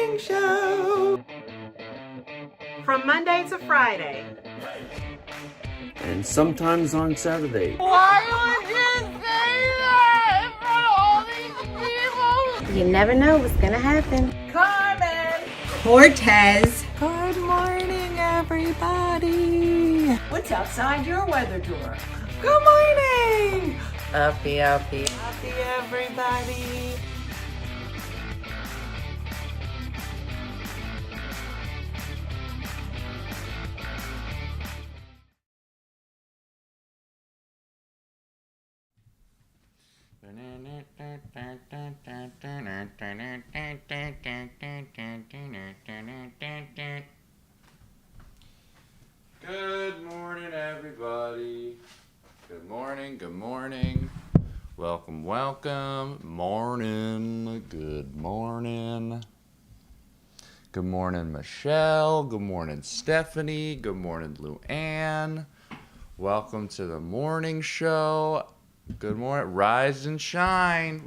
morning show. From Monday to Friday. And sometimes on Saturday. Why would you say that in front of all these people? You never know what's gonna happen. Carmen! Cortez. Good morning, everybody. What's outside your weather door? Good morning. Uppie. Happy everybody. Good morning, everybody. Good morning. Welcome. Morning. Good morning. Good morning, Michelle. Good morning, Stephanie. Good morning, Luann. Welcome to the morning show. Good morning. Rise and shine.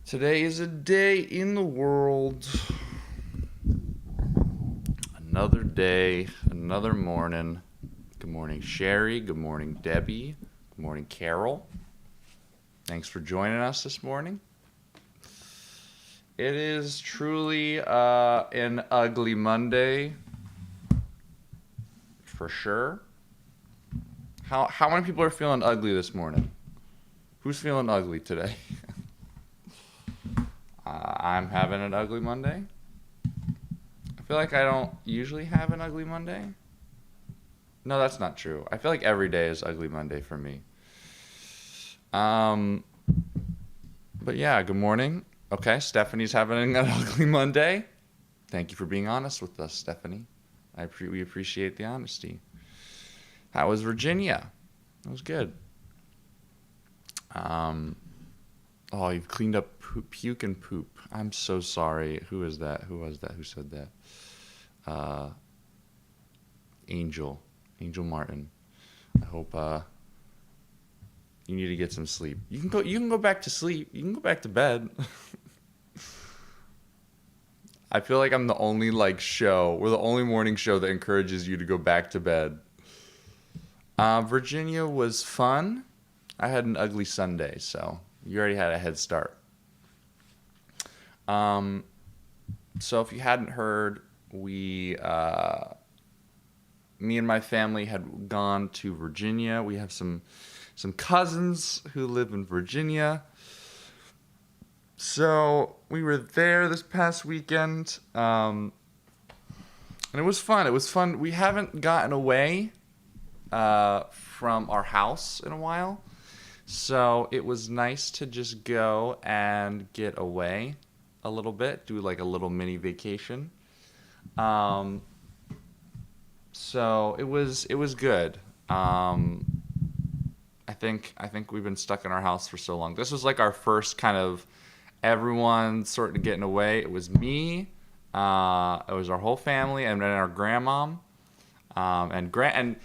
Today is a day in the world. Another day, another morning. Good morning, Sherry. Good morning, Debbie. Good morning, Carol. Thanks for joining us this morning. It is truly an ugly Monday, for sure. How many people are feeling ugly this morning? Who's feeling ugly today? I'm having an ugly Monday. I feel like I don't usually have an ugly Monday. No, that's not true. I feel like every day is ugly Monday for me. But yeah, good morning. Okay, Stephanie's having an ugly Monday. Thank you for being honest with us, Stephanie. We appreciate the honesty. How was Virginia? It was good. Oh, you've cleaned up puke and poop. I'm so sorry. Who is that? Who was that? Who said that? Angel Martin. I hope you need to get some sleep. You can go back to sleep. You can go back to bed. I feel like I'm the only we're the only morning show that encourages you to go back to bed. Virginia was fun. I had an ugly Sunday, so you already had a head start. So if you hadn't heard, me and my family had gone to Virginia. We have some cousins who live in Virginia. So we were there this past weekend, and it was fun. We haven't gotten away from our house in a while, so it was nice to just go and get away a little bit, do like a little mini vacation. So it was good. I think we've been stuck in our house for so long. This was like our first kind of everyone sort of getting away. It was me, it was our whole family, and then our grandma, and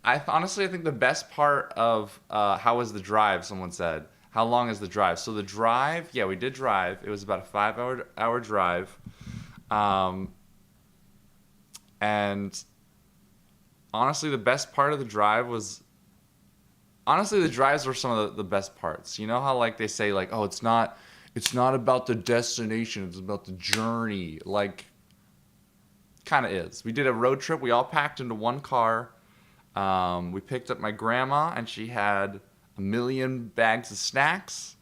I think the best part of how was the drive, someone said. How long is the drive? So the drive, yeah, we did drive. It was about a 5-hour drive. And honestly, the best part of the drive was... Honestly, the drives were some of the best parts. You know how like they say like, oh, it's not about the destination, it's about the journey. Like, kind of is. We did a road trip. We all packed into one car. We picked up my grandma, and she had 1 million bags of snacks.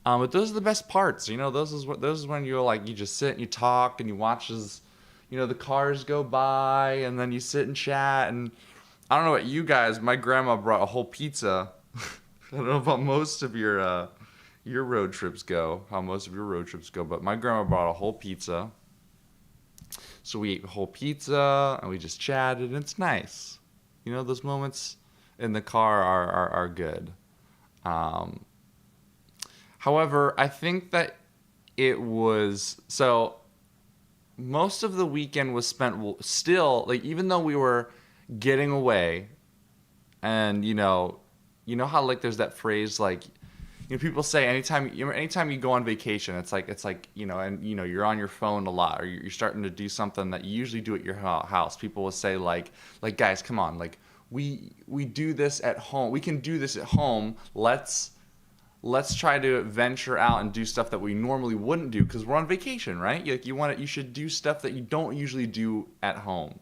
But those are the best parts, you know. Those is when you just sit and you talk and you watch as, the cars go by, and then you sit and chat. And I don't know about you guys, my grandma brought a whole pizza. I don't know about most of your road trips go, but my grandma brought a whole pizza. So we ate a whole pizza and we just chatted, and it's nice. Those moments in the car are good. However, I think that it was... So, most of the weekend was spent still, like, even though we were getting away, and, you know how, like, there's that phrase, like, people say anytime you go on vacation, it's like and you're on your phone a lot, or you're starting to do something that you usually do at your house. People will say like guys, come on, like we do this at home. We can do this at home. Let's try to venture out and do stuff that we normally wouldn't do because we're on vacation, right? You should do stuff that you don't usually do at home.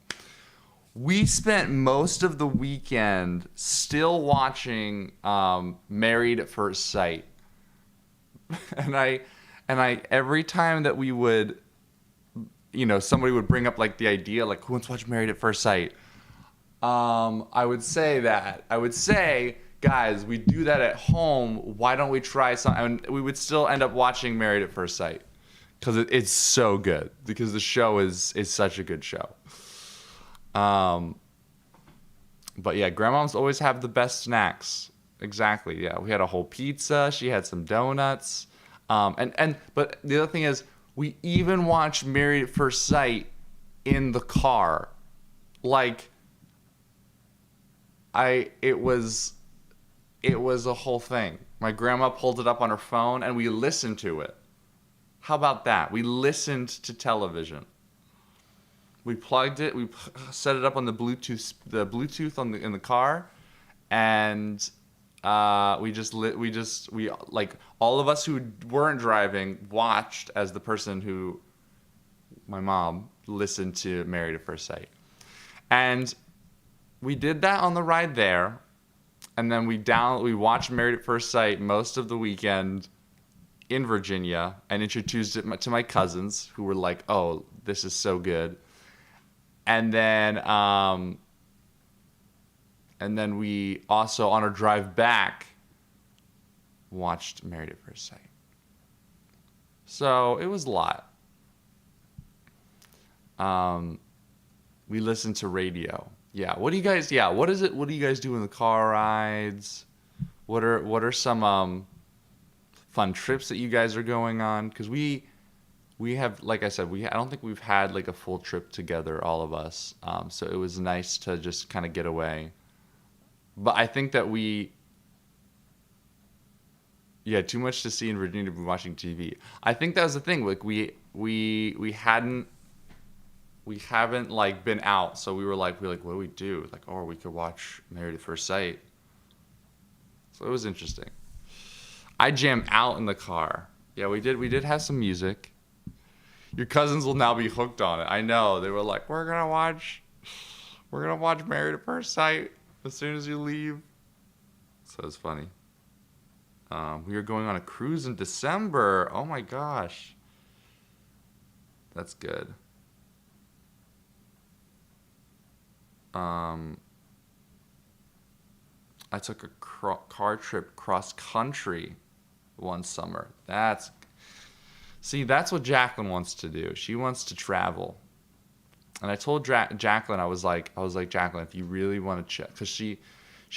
We spent most of the weekend still watching Married at First Sight. and I every time that we would, somebody would bring up like the idea, like, who wants to watch Married at First Sight? I would say, guys, we do that at home. Why don't we try something? And we would still end up watching Married at First Sight because it's so good, because the show is such a good show. But yeah, grandmoms always have the best snacks. Exactly. Yeah, we had a whole pizza. She had some donuts. But the other thing is, we even watched Married at First Sight in the car. Like, it was a whole thing. My grandma pulled it up on her phone and we listened to it. How about that? We listened to television. We plugged it. We set it up on the Bluetooth in the car, and we like all of us who weren't driving watched as the person who, my mom, listened to Married at First Sight, and we did that on the ride there, and then we watched Married at First Sight most of the weekend in Virginia, and introduced it to my cousins who were like, "Oh, this is so good." And then we also, on our drive back, watched Married at First Sight. So it was a lot. We listened to radio. Yeah. What do you guys do in the car rides? What are some fun trips that you guys are going on? Because we have, like I said, I don't think we've had like a full trip together, all of us. So it was nice to just kind of get away. But I think that too much to see in Virginia to be watching TV. I think that was the thing. Like we haven't like been out, so we were like, what do we do? Like, we could watch Married at First Sight. So it was interesting. I jammed out in the car. Yeah, we did have some music. Your cousins will now be hooked on it. I know. They were like, we're gonna watch Married at First Sight as soon as you leave. So it's funny. We are going on a cruise in December. Oh my gosh. That's good. I took a car trip cross country one summer. That's what Jacqueline wants to do. She wants to travel. And I told Jacqueline, I was like, Jacqueline, if you really want to because she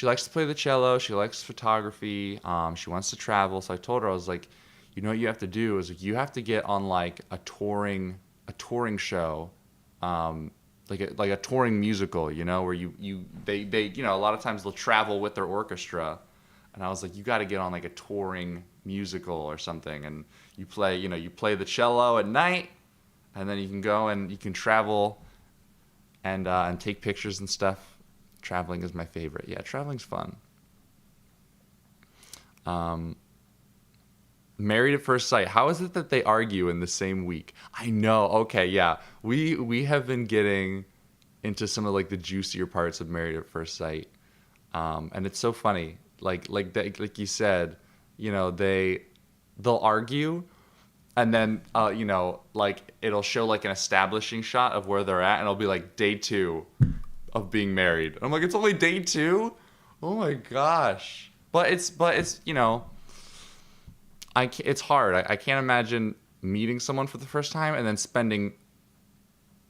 likes to play the cello, she likes photography, she wants to travel. So I told her, I was like, you know what you have to do is you have to get on like a touring show, like a touring musical, where they a lot of times they'll travel with their orchestra. And I was like, you got to get on like a touring musical or something, and you play the cello at night, and then you can go and you can travel and take pictures and stuff. Traveling is my favorite. Yeah, traveling's fun. Married at First Sight. How is it that they argue in the same week? I know. Okay, yeah. We have been getting into some of like the juicier parts of Married at First Sight, and it's so funny. Like you said, they'll argue, and then like it'll show like an establishing shot of where they're at, and it'll be like day 2 of being married. And I'm like, it's only day 2? Oh my gosh! But it's it's hard. I can't imagine meeting someone for the first time and then spending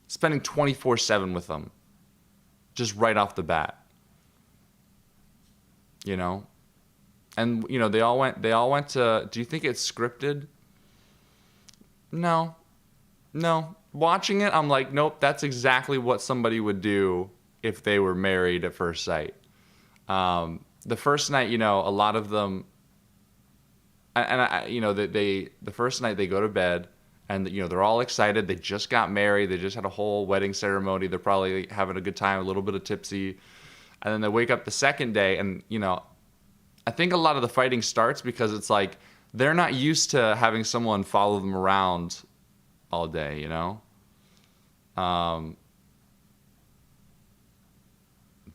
24/7 with them, just right off the bat. And they all went to. Do you think it's scripted? No. Watching it, I'm like, nope. That's exactly what somebody would do if they were married at first sight. The first night, a lot of them, they the first night they go to bed, and they're all excited. They just got married. They just had a whole wedding ceremony. They're probably having a good time, a little bit of tipsy, and then they wake up the second day, and I think a lot of the fighting starts because it's like they're not used to having someone follow them around all day,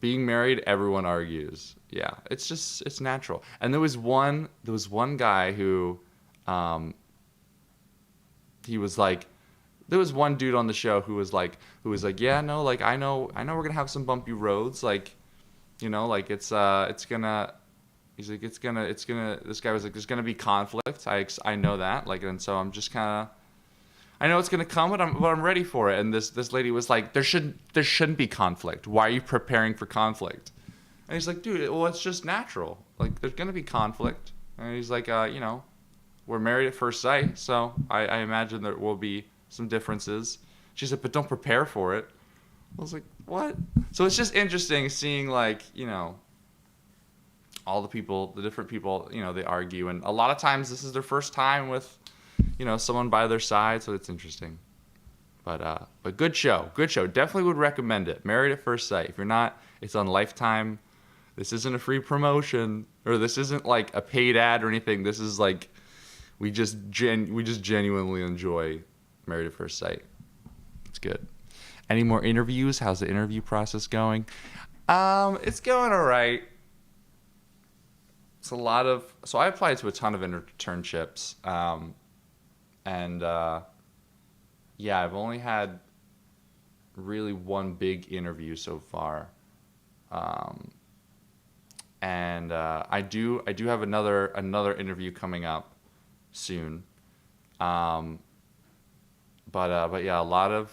being married, everyone argues. Yeah, it's natural. And there was one guy who, he was like, there was one dude on the show who was like, yeah, no, like I know we're gonna have some bumpy roads, like, like it's gonna. He's like, it's gonna. This guy was like, there's gonna be conflict. I know that. Like, and so I'm just kind of. I know it's gonna come, but I'm ready for it. And this lady was like, there shouldn't be conflict. Why are you preparing for conflict? And he's like, dude, well, it's just natural. Like, there's gonna be conflict. And he's like, we're married at first sight, so I imagine there will be some differences. She said, but don't prepare for it. I was like, what? So it's just interesting seeing, like, all the different people, they argue. And a lot of times this is their first time with, someone by their side. So it's interesting. But good show. Good show. Definitely would recommend it. Married at First Sight. If you're not, it's on Lifetime. This isn't a free promotion, or this isn't like a paid ad or anything. This is like, we just genuinely enjoy Married at First Sight. It's good. Any more interviews? How's the interview process going? It's going all right. It's a lot of, so I applied to a ton of internships, yeah, I've only had really one big interview so far, I do have another interview coming up soon, but yeah,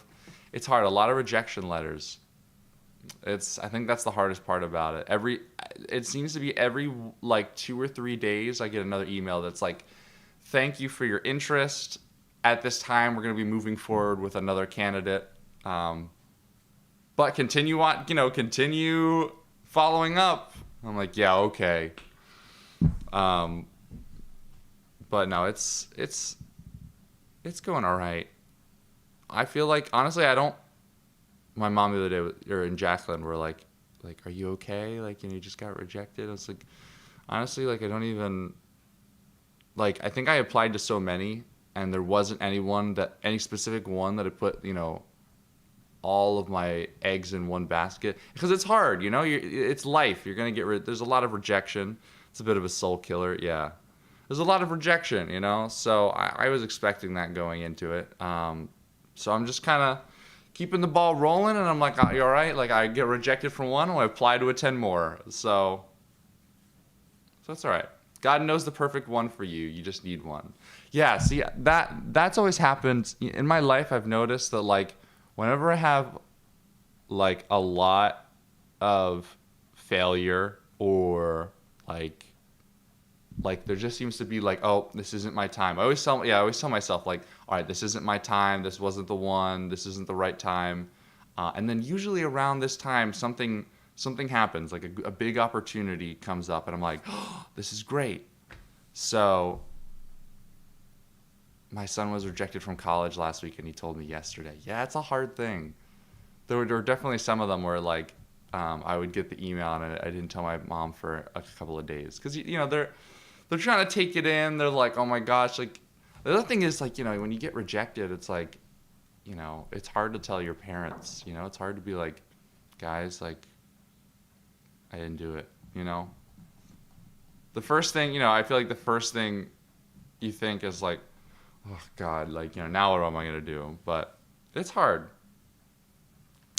it's hard, a lot of rejection letters. I think that's the hardest part about it. It seems to be every like 2 or 3 days I get another email that's like, thank you for your interest. At this time, we're going to be moving forward with another candidate. But continue following up. I'm like, yeah, okay. But no, it's going all right. I feel like, honestly, my mom the other day, or in Jacqueline, were like, are you okay? Like, you just got rejected. I was like, honestly, like, I don't even, like, I think I applied to so many, and there wasn't any specific one that I put, all of my eggs in one basket. Because it's hard, it's life. You're going to there's a lot of rejection. It's a bit of a soul killer, yeah. There's a lot of rejection, So I was expecting that going into it. So I'm just kind of keeping the ball rolling, and I'm like, you all right? Like, I get rejected from one, and I apply to 10 more. So it's all right. God knows the perfect one for you. You just need one. Yeah, see, that's always happened. In my life, I've noticed that, like, whenever I have, like, a lot of failure, or, like there just seems to be like, oh, this isn't my time. I always tell myself, like, all right, this isn't my time. This wasn't the one. This isn't the right time. And then usually around this time, something happens, like a big opportunity comes up, and I'm like, oh, this is great. So my son was rejected from college last week, and he told me yesterday, yeah, it's a hard thing. There were definitely some of them where, like, I would get the email, and I didn't tell my mom for a couple of days. Because, they're trying to take it in. They're like, oh my gosh. Like, the other thing is, like, when you get rejected, it's like, it's hard to tell your parents. It's hard to be like, guys, like, I didn't do it. The first thing, I feel like the first thing you think is like, oh God, like, now what am I going to do? But it's hard.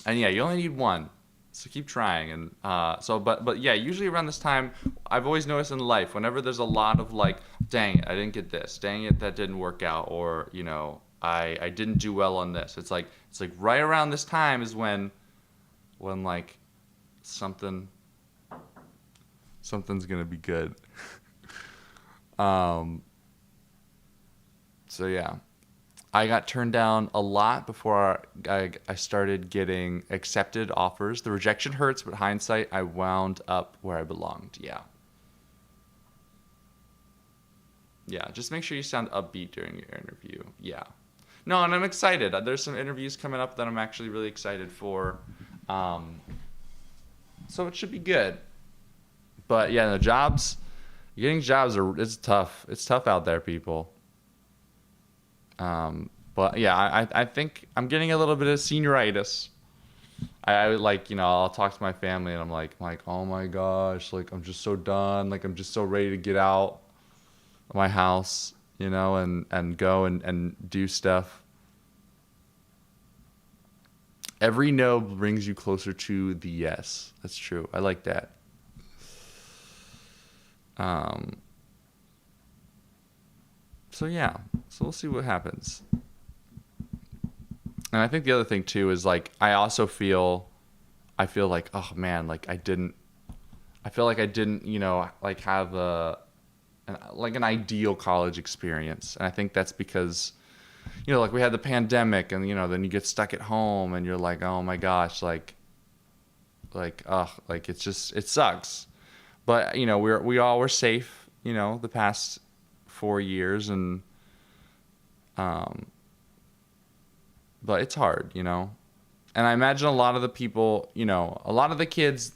And yeah, you only need one. So keep trying. And but yeah, usually around this time, I've always noticed in life, whenever there's a lot of like, dang it, I didn't get this. Dang it, that didn't work out. Or, I didn't do well on this. It's like right around this time is when like something's gonna be good. So yeah, I got turned down a lot before I started getting accepted offers. The rejection hurts, but hindsight, I wound up where I belonged. Yeah. Yeah, just make sure you sound upbeat during your interview. Yeah. No, and I'm excited. There's some interviews coming up that I'm actually really excited for. So it should be good. But yeah, the jobs, getting jobs it's tough. It's tough out there, people. But yeah, I think I'm getting a little bit of senioritis. I like, I'll talk to my family and I'm like, oh my gosh, like I'm just so done. Like I'm just so ready to get out of my house, and go and do stuff. Every no brings you closer to the yes. That's true. I like that. So yeah, so we'll see what happens. And I think the other thing too is like I feel like, oh man, like I feel like I didn't, like have an ideal college experience. And I think that's because, like we had the pandemic and, then you get stuck at home and you're like, oh my gosh, like it sucks. But, we all were safe, the past 4 years and, but it's hard, And I imagine a lot of the people, a lot of the kids,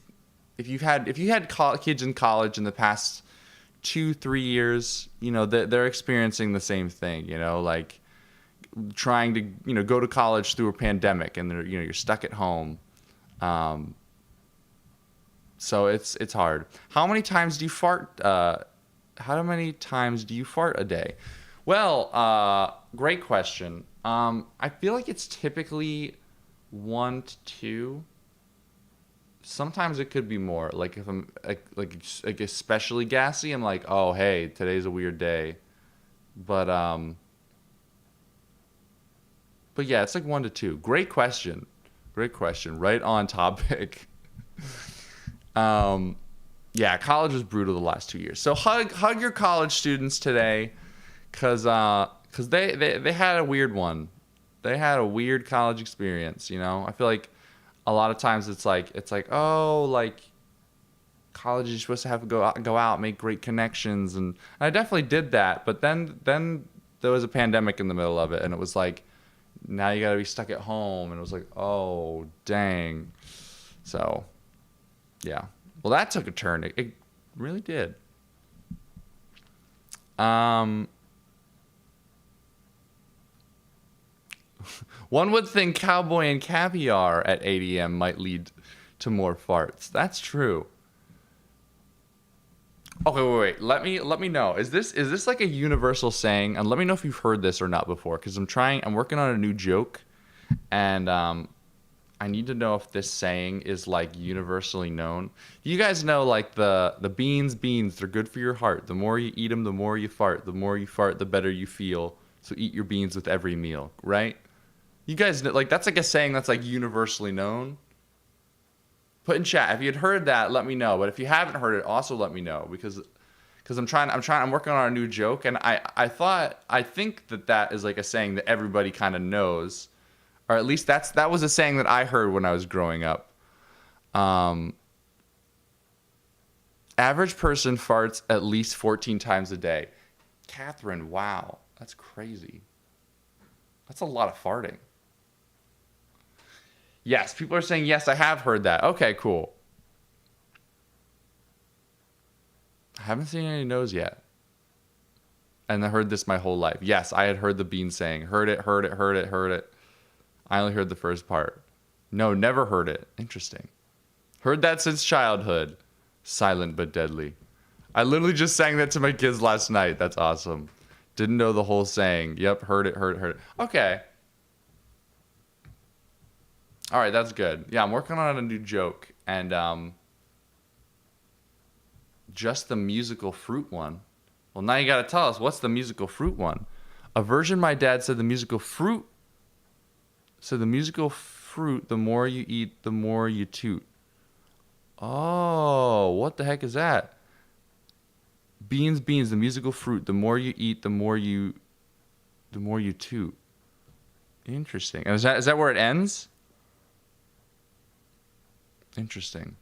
if you had kids in college in the past 2-3 years, they're experiencing the same thing, like trying to, go to college through a pandemic and they're, you're stuck at home. So it's hard. How many times do you fart? How many times do you fart a day? Well, great question. I feel like it's typically 1 to 2. Sometimes it could be more. Like if I'm like especially gassy, I'm like, oh hey, today's a weird day. But yeah, it's like 1 to 2. Great question. Right on topic. Yeah, college was brutal the last 2 years. So hug your college students today, cause they had a weird one. They had a weird college experience. I feel like a lot of times it's like oh, like college is supposed to have to go out, make great connections, and I definitely did that. But then there was a pandemic in the middle of it, and it was like now you got to be stuck at home, and it was like oh dang. So yeah. Well, that took a turn. It really did. One would think cowboy and caviar at 8 a.m. might lead to more farts. That's true. Okay, wait. Let me know. Is this like a universal saying? And let me know if you've heard this or not before, because I'm working on a new joke, and I need to know if this saying is like universally known. You guys know like the beans, they're good for your heart. The more you eat them, the more you fart. The more you fart, the better you feel. So eat your beans with every meal, right? You guys know, like that's like a saying that's like universally known. Put in chat if you had heard that, let me know. But if you haven't heard it, also let me know because I'm working on a new joke, and I think that is like a saying that everybody kind of knows. Or at least that was a saying that I heard when I was growing up. Average person farts at least 14 times a day. Catherine, wow. That's crazy. That's a lot of farting. Yes, people are saying, yes, I have heard that. Okay, cool. I haven't seen any no's yet. And I heard this my whole life. Yes, I had heard the bean saying. Heard it. I only heard the first part. No, never heard it. Interesting. Heard that since childhood. Silent but deadly. I literally just sang that to my kids last night. That's awesome. Didn't know the whole saying. Yep, heard it. Okay. All right, that's good. Yeah, I'm working on a new joke. And just the musical fruit one. Well, now you got to tell us, what's the musical fruit one? A version my dad said the musical fruit. So the musical fruit, the more you eat, the more you toot. Oh, what the heck is that? Beans, the musical fruit. The more you eat, the more you toot. Interesting. And is that where it ends? Interesting.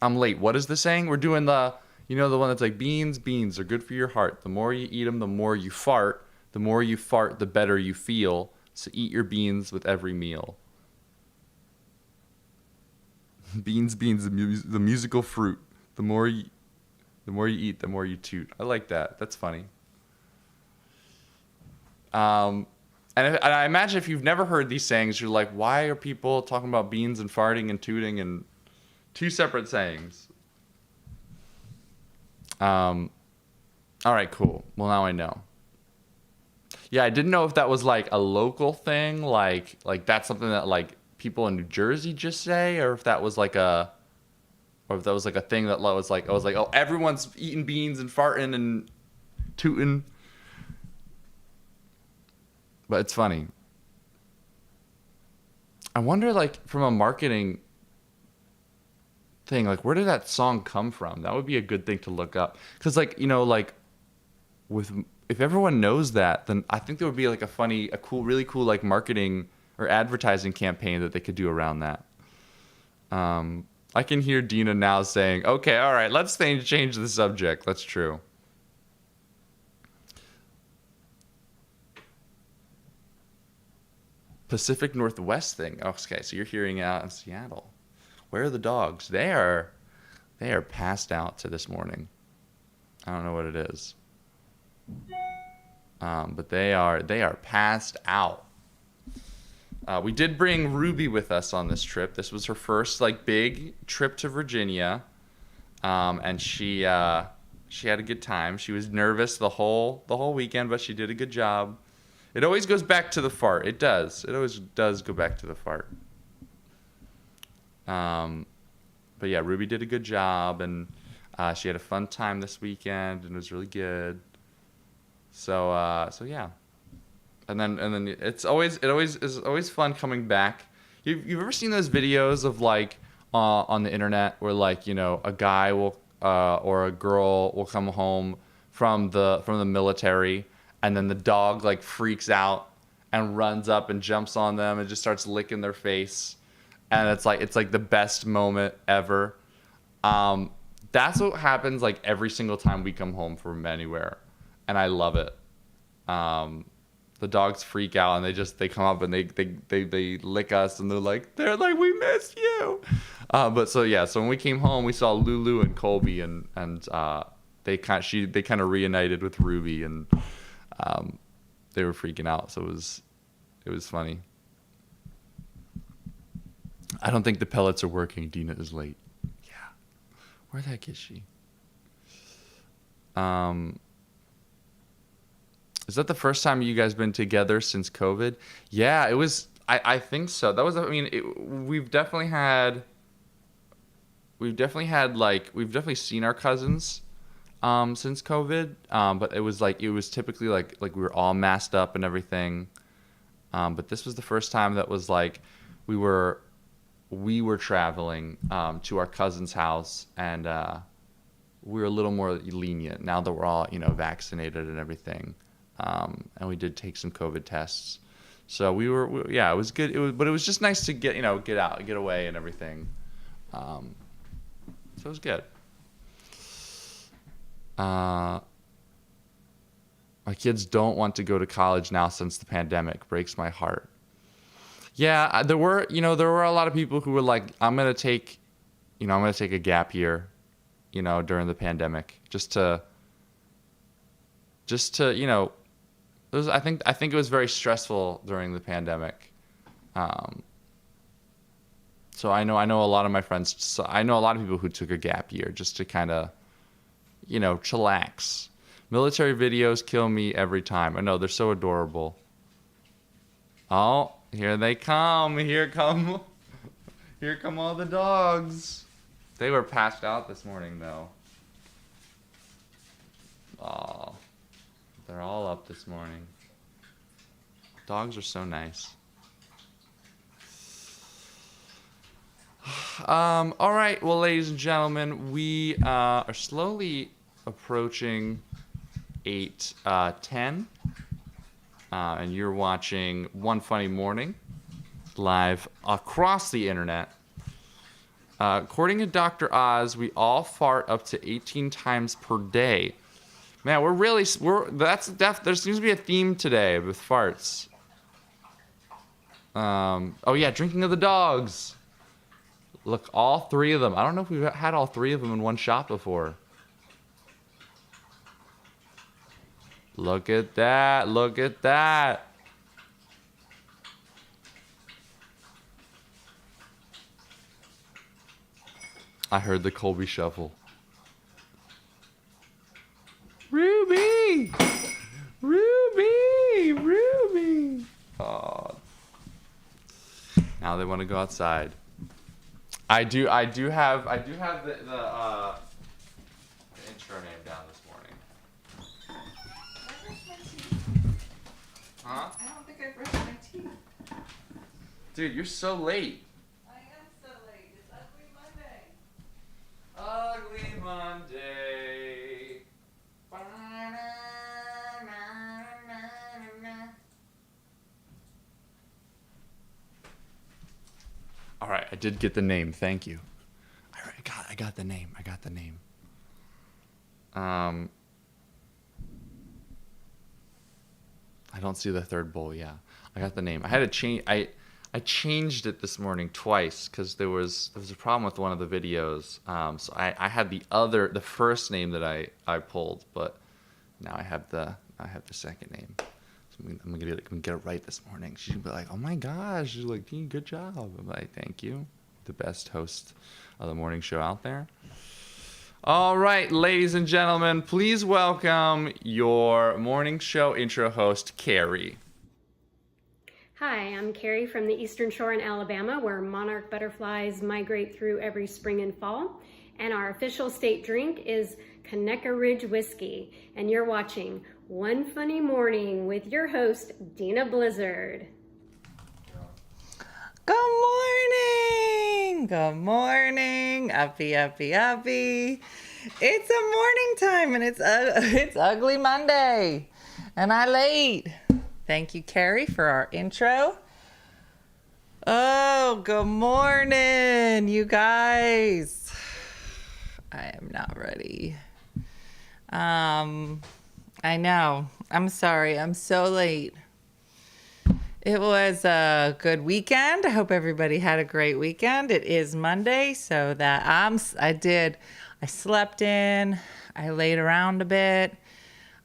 I'm late. What is the saying? We're doing the You know, the one that's like, beans are good for your heart. The more you eat them, the more you fart. The more you fart, the better you feel. So eat your beans with every meal. Beans, the musical fruit. The more you eat, the more you toot. I like that. That's funny. And I imagine if you've never heard these sayings, you're like, why are people talking about beans and farting and tooting and two separate sayings? All right, cool. Well, now I know. Yeah, I didn't know if that was like a local thing, like that's something that like people in New Jersey just say, or if that was like a thing that was like, I was like, oh, everyone's eating beans and farting and tooting. But it's funny. I wonder, like, from a marketing thing, like, where did that song come from? That would be a good thing to look up. Because, like, you know, like, if everyone knows that, then I think there would be, like, really cool, like, marketing or advertising campaign that they could do around that. I can hear Dina now saying, okay, all right, let's change the subject. That's true. Pacific Northwest thing. Oh, okay, so you're hearing out in Seattle. Where are the dogs? They are passed out to this morning. I don't know what it is. But they are passed out. We did bring Ruby with us on this trip. This was her first like big trip to Virginia, and she had a good time. She was nervous the whole weekend, but she did a good job. It always goes back to the fart. It does. It always does go back to the fart. But yeah, Ruby did a good job, and she had a fun time this weekend, and it was really good. So yeah. And then it's always fun coming back. You've ever seen those videos of like on the internet where like, you know, a guy will or a girl will come home from the military, and then the dog like freaks out and runs up and jumps on them and just starts licking their face, and it's like the best moment ever. That's what happens like every single time we come home from anywhere, and I love it. The dogs freak out and they come up and they lick us, and they're like we missed you. But so when we came home, we saw Lulu and Colby, and they kind of reunited with Ruby, and they were freaking out. So it was funny. I don't think the pellets are working. Dina is late. Yeah. Where the heck is she? Is that the first time you guys been together since COVID? Yeah, it was. I think so. That was. I mean, we've definitely seen our cousins since COVID. But it was typically like we were all masked up and everything. But this was the first time that was like we were traveling to our cousin's house, and we were a little more lenient now that we're all vaccinated and everything. And we did take some COVID tests, so it was good. But it was just nice to get out, get away, and everything. So it was good. My kids don't want to go to college now since the pandemic. Breaks my heart. Yeah, there were a lot of people who were like, I'm gonna take a gap year, during the pandemic, just to I think it was very stressful during the pandemic. So I know a lot of my friends. So I know a lot of people who took a gap year just to kind of, chillax. Military videos kill me every time. I know, they're so adorable. Oh, here they come. Here come all the dogs. They were passed out this morning though. Oh. They're all up this morning. Dogs are so nice. All right. Well, ladies and gentlemen, we are slowly approaching 8:10, and you're watching One Funny Morning live across the internet. According to Dr. Oz, we all fart up to 18 times per day. Man, there seems to be a theme today with farts. Oh yeah, drinking of the dogs. Look, all three of them. I don't know if we've had all three of them in one shot before. Look at that. Look at that. I heard the Colby Shuffle. Ruby! Ruby! Ruby! Oh. Now they want to go outside. I do have the intro name down this morning. Huh? I don't think I brushed my teeth. Dude, you're so late. I am so late. It's Ugly Monday. Ugly Monday. All right, I did get the name. Thank you. All right, I got the name. I got the name. I don't see the third bowl. Yeah, I got the name. I had to change. I changed it this morning twice because there was a problem with one of the videos. So I had the first name that I pulled, but now I have the second name. So I'm gonna get it right this morning. She's gonna be like, "Oh my gosh!" She's like, "Good job." I'm like, "Thank you." The best host of the morning show out there. All right, ladies and gentlemen, please welcome your morning show intro host, Carrie. Hi, I'm Carrie from the Eastern Shore in Alabama, where monarch butterflies migrate through every spring and fall. And our official state drink is Conecuh Ridge Whiskey. And you're watching One Funny Morning with your host, Dina Blizzard. Good morning. Good morning. Uppie, uppie, uppie. It's a morning time and it's Ugly Monday. And I late. Thank you, Carrie, for our intro. Oh, good morning, you guys. I am not ready. I know. I'm sorry. I'm so late. It was a good weekend. I hope everybody had a great weekend. It is Monday, so that I slept in. I laid around a bit.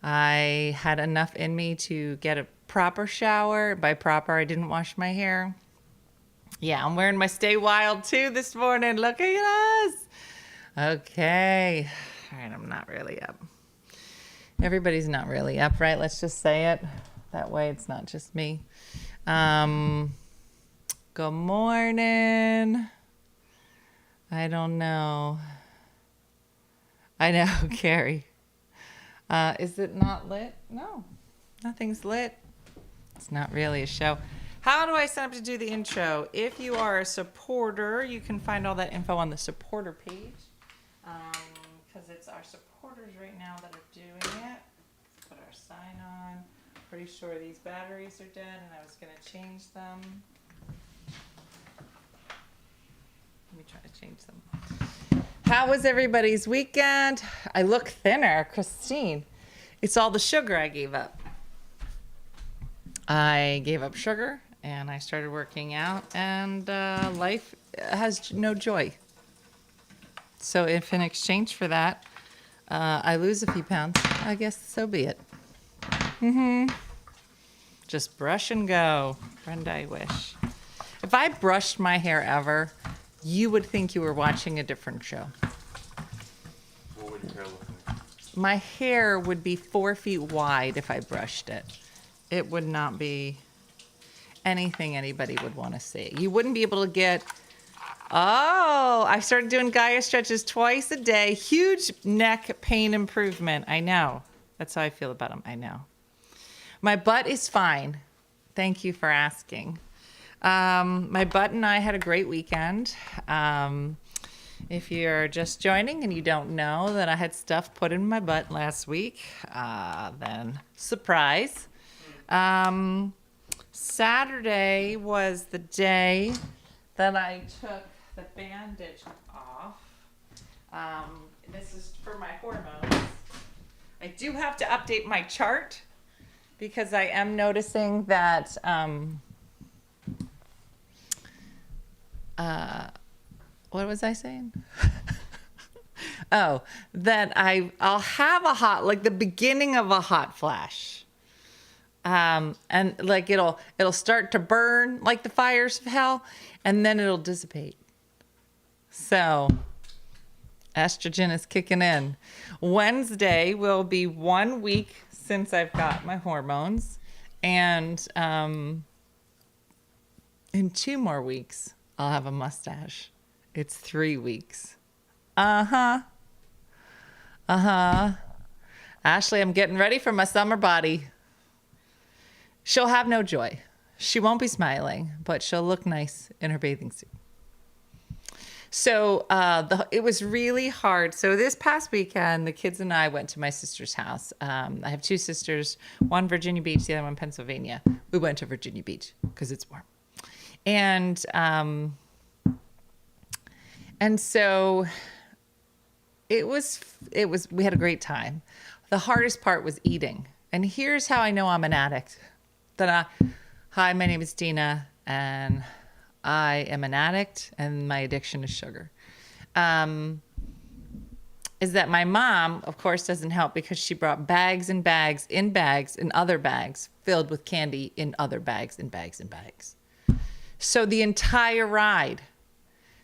I had enough in me to get a proper shower. By proper, I didn't wash my hair. Yeah, I'm wearing my Stay Wild too this morning. Look at us. Okay. All right, I'm not really up. Everybody's not really up, right? Let's just say it. That way it's not just me. Good morning. I don't know. I know, Carrie. Is it not lit? No, nothing's lit. It's not really a show. How do I sign up to do the intro? If you are a supporter, you can find all that info on the supporter page. Because it's our supporters right now that are doing it. Let's put our sign on. Pretty sure these batteries are dead and I was going to change them. Let me try to change them. How was everybody's weekend? I look thinner, Christine. It's all the sugar I gave up. I gave up sugar and I started working out, and life has no joy. So if in exchange for that, I lose a few pounds, I guess so be it. Just brush and go. Brenda, I wish. If I brushed my hair ever, you would think you were watching a different show. What would your hair look like? My hair would be 4 feet wide if I brushed it. It would not be anything anybody would want to see. You wouldn't be able to get... Oh, I started doing Gaia stretches twice a day. Huge neck pain improvement. I know. That's how I feel about them. I know. My butt is fine. Thank you for asking. My butt and I had a great weekend. If you're just joining and you don't know that I had stuff put in my butt last week, then surprise. Saturday was the day that I took the bandage This is for my hormones. I do have to update my chart because I am noticing that what was I saying? Oh, that I'll have a hot, like the beginning of a hot flash. And like it'll start to burn like the fires of hell, and then it'll dissipate. So estrogen is kicking in. Wednesday will be 1 week since I've got my hormones, and in 2 more weeks I'll have a mustache. It's 3 weeks. Ashley, I'm getting ready for my summer body. She'll have no joy. She won't be smiling, but she'll look nice in her bathing suit. So it was really hard. So this past weekend, the kids and I went to my sister's house. I have 2 sisters, one Virginia Beach, the other one Pennsylvania. We went to Virginia Beach because it's warm. And so it was, we had a great time. The hardest part was eating. And here's how I know I'm an addict. Hi, my name is Dina, and I am an addict, and my addiction is sugar. Is that my mom, of course, doesn't help because she brought bags and bags in bags and other bags filled with candy in other bags and bags and bags. So the entire ride,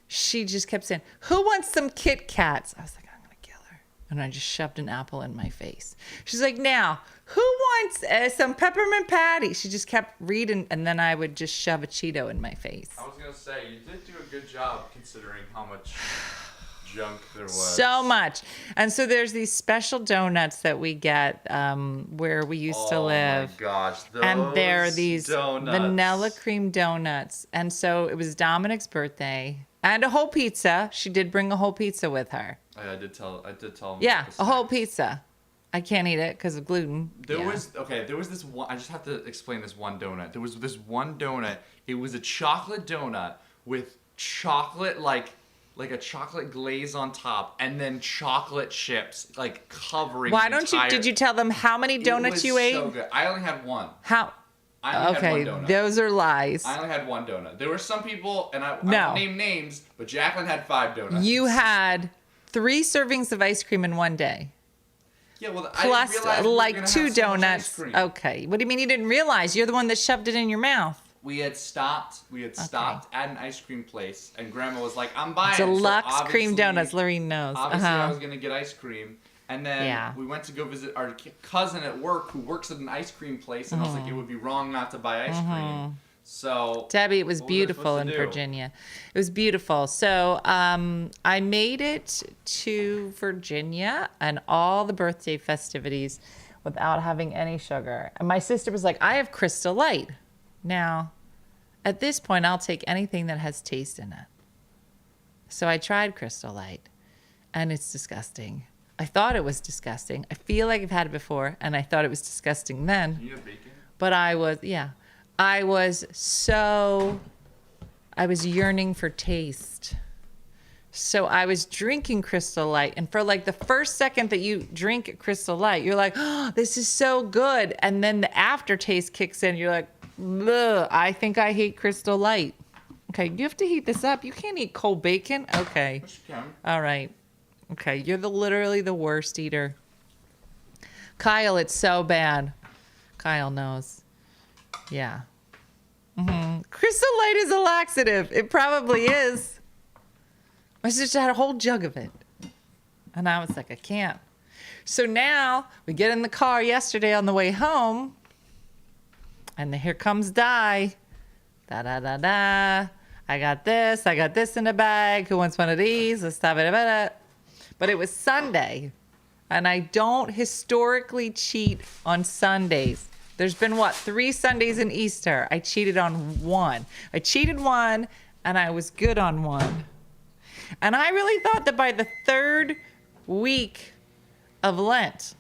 she just kept saying, "Who wants some Kit Kats?" I was like, I'm going to kill her. And I just shoved an apple in my face. She's like, "Now, who wants some peppermint patty?" She just kept reading, and then I would just shove a Cheeto in my face. I was going to say, you did do a good job considering how much junk there was. So much. And so there's these special donuts that we get where we used to live. Oh my gosh. And they're these donuts. vanilla cream donuts. And so it was Dominic's birthday and a whole pizza. She did bring a whole pizza with her. I did tell him. Yeah, a whole pizza. I can't eat it because of gluten. There was this one. I just have to explain this one donut. There was this one donut. It was a chocolate donut with chocolate like a chocolate glaze on top, and then chocolate chips like covering. Why don't you? Did you tell them how many donuts you ate? So good. I only had one. How? I only Okay, had one donut. those are lies. I only had one donut. There were some people, and I No. won't name names, but Jacqueline had 5 donuts. You had 3 servings of ice cream in one day. Yeah, well, Plus, I didn't realize we were like gonna 2 have so much donuts. ice cream. Okay. What do you mean you didn't realize? You're the one that shoved it in your mouth. We had stopped at an ice cream place, and Grandma was like, "I'm buying Deluxe so cream obviously- donuts. Lorene knows. Obviously, I was gonna get ice cream, and then Yeah. we went to go visit our cousin at work who works at an ice cream place, and I was like, it would be wrong not to buy ice cream. So Debbie, it was what was I beautiful supposed in to do? Virginia. It was beautiful. So I made it to Virginia and all the birthday festivities without having any sugar. And my sister was like, "I have Crystal Light." Now, at this point, I'll take anything that has taste in it. So I tried Crystal Light, and it's disgusting. I thought it was disgusting. I feel like I've had it before, and I thought it was disgusting then. You have bacon? But I was yearning for taste. So I was drinking Crystal Light, and for like the first second that you drink Crystal Light, you're like, "Oh, this is so good." And then the aftertaste kicks in. You're like, "Ugh, I think I hate Crystal Light." Okay, you have to heat this up. You can't eat cold bacon. Okay. Yes, you can. All right. Okay, you're literally the worst eater. Kyle, it's so bad. Kyle knows. Yeah. Crystal Light is a laxative. It probably is. My sister had a whole jug of it. And I was like, I can't. So now we get in the car yesterday on the way home. And here comes Di. Da da da da. I got this in a bag. Who wants one of these? Let's stop it. But it was Sunday. And I don't historically cheat on Sundays. There's been, 3 Sundays in Easter. I cheated on 1. I cheated 1, and I was good on 1. And I really thought that by the 3rd week of Lent,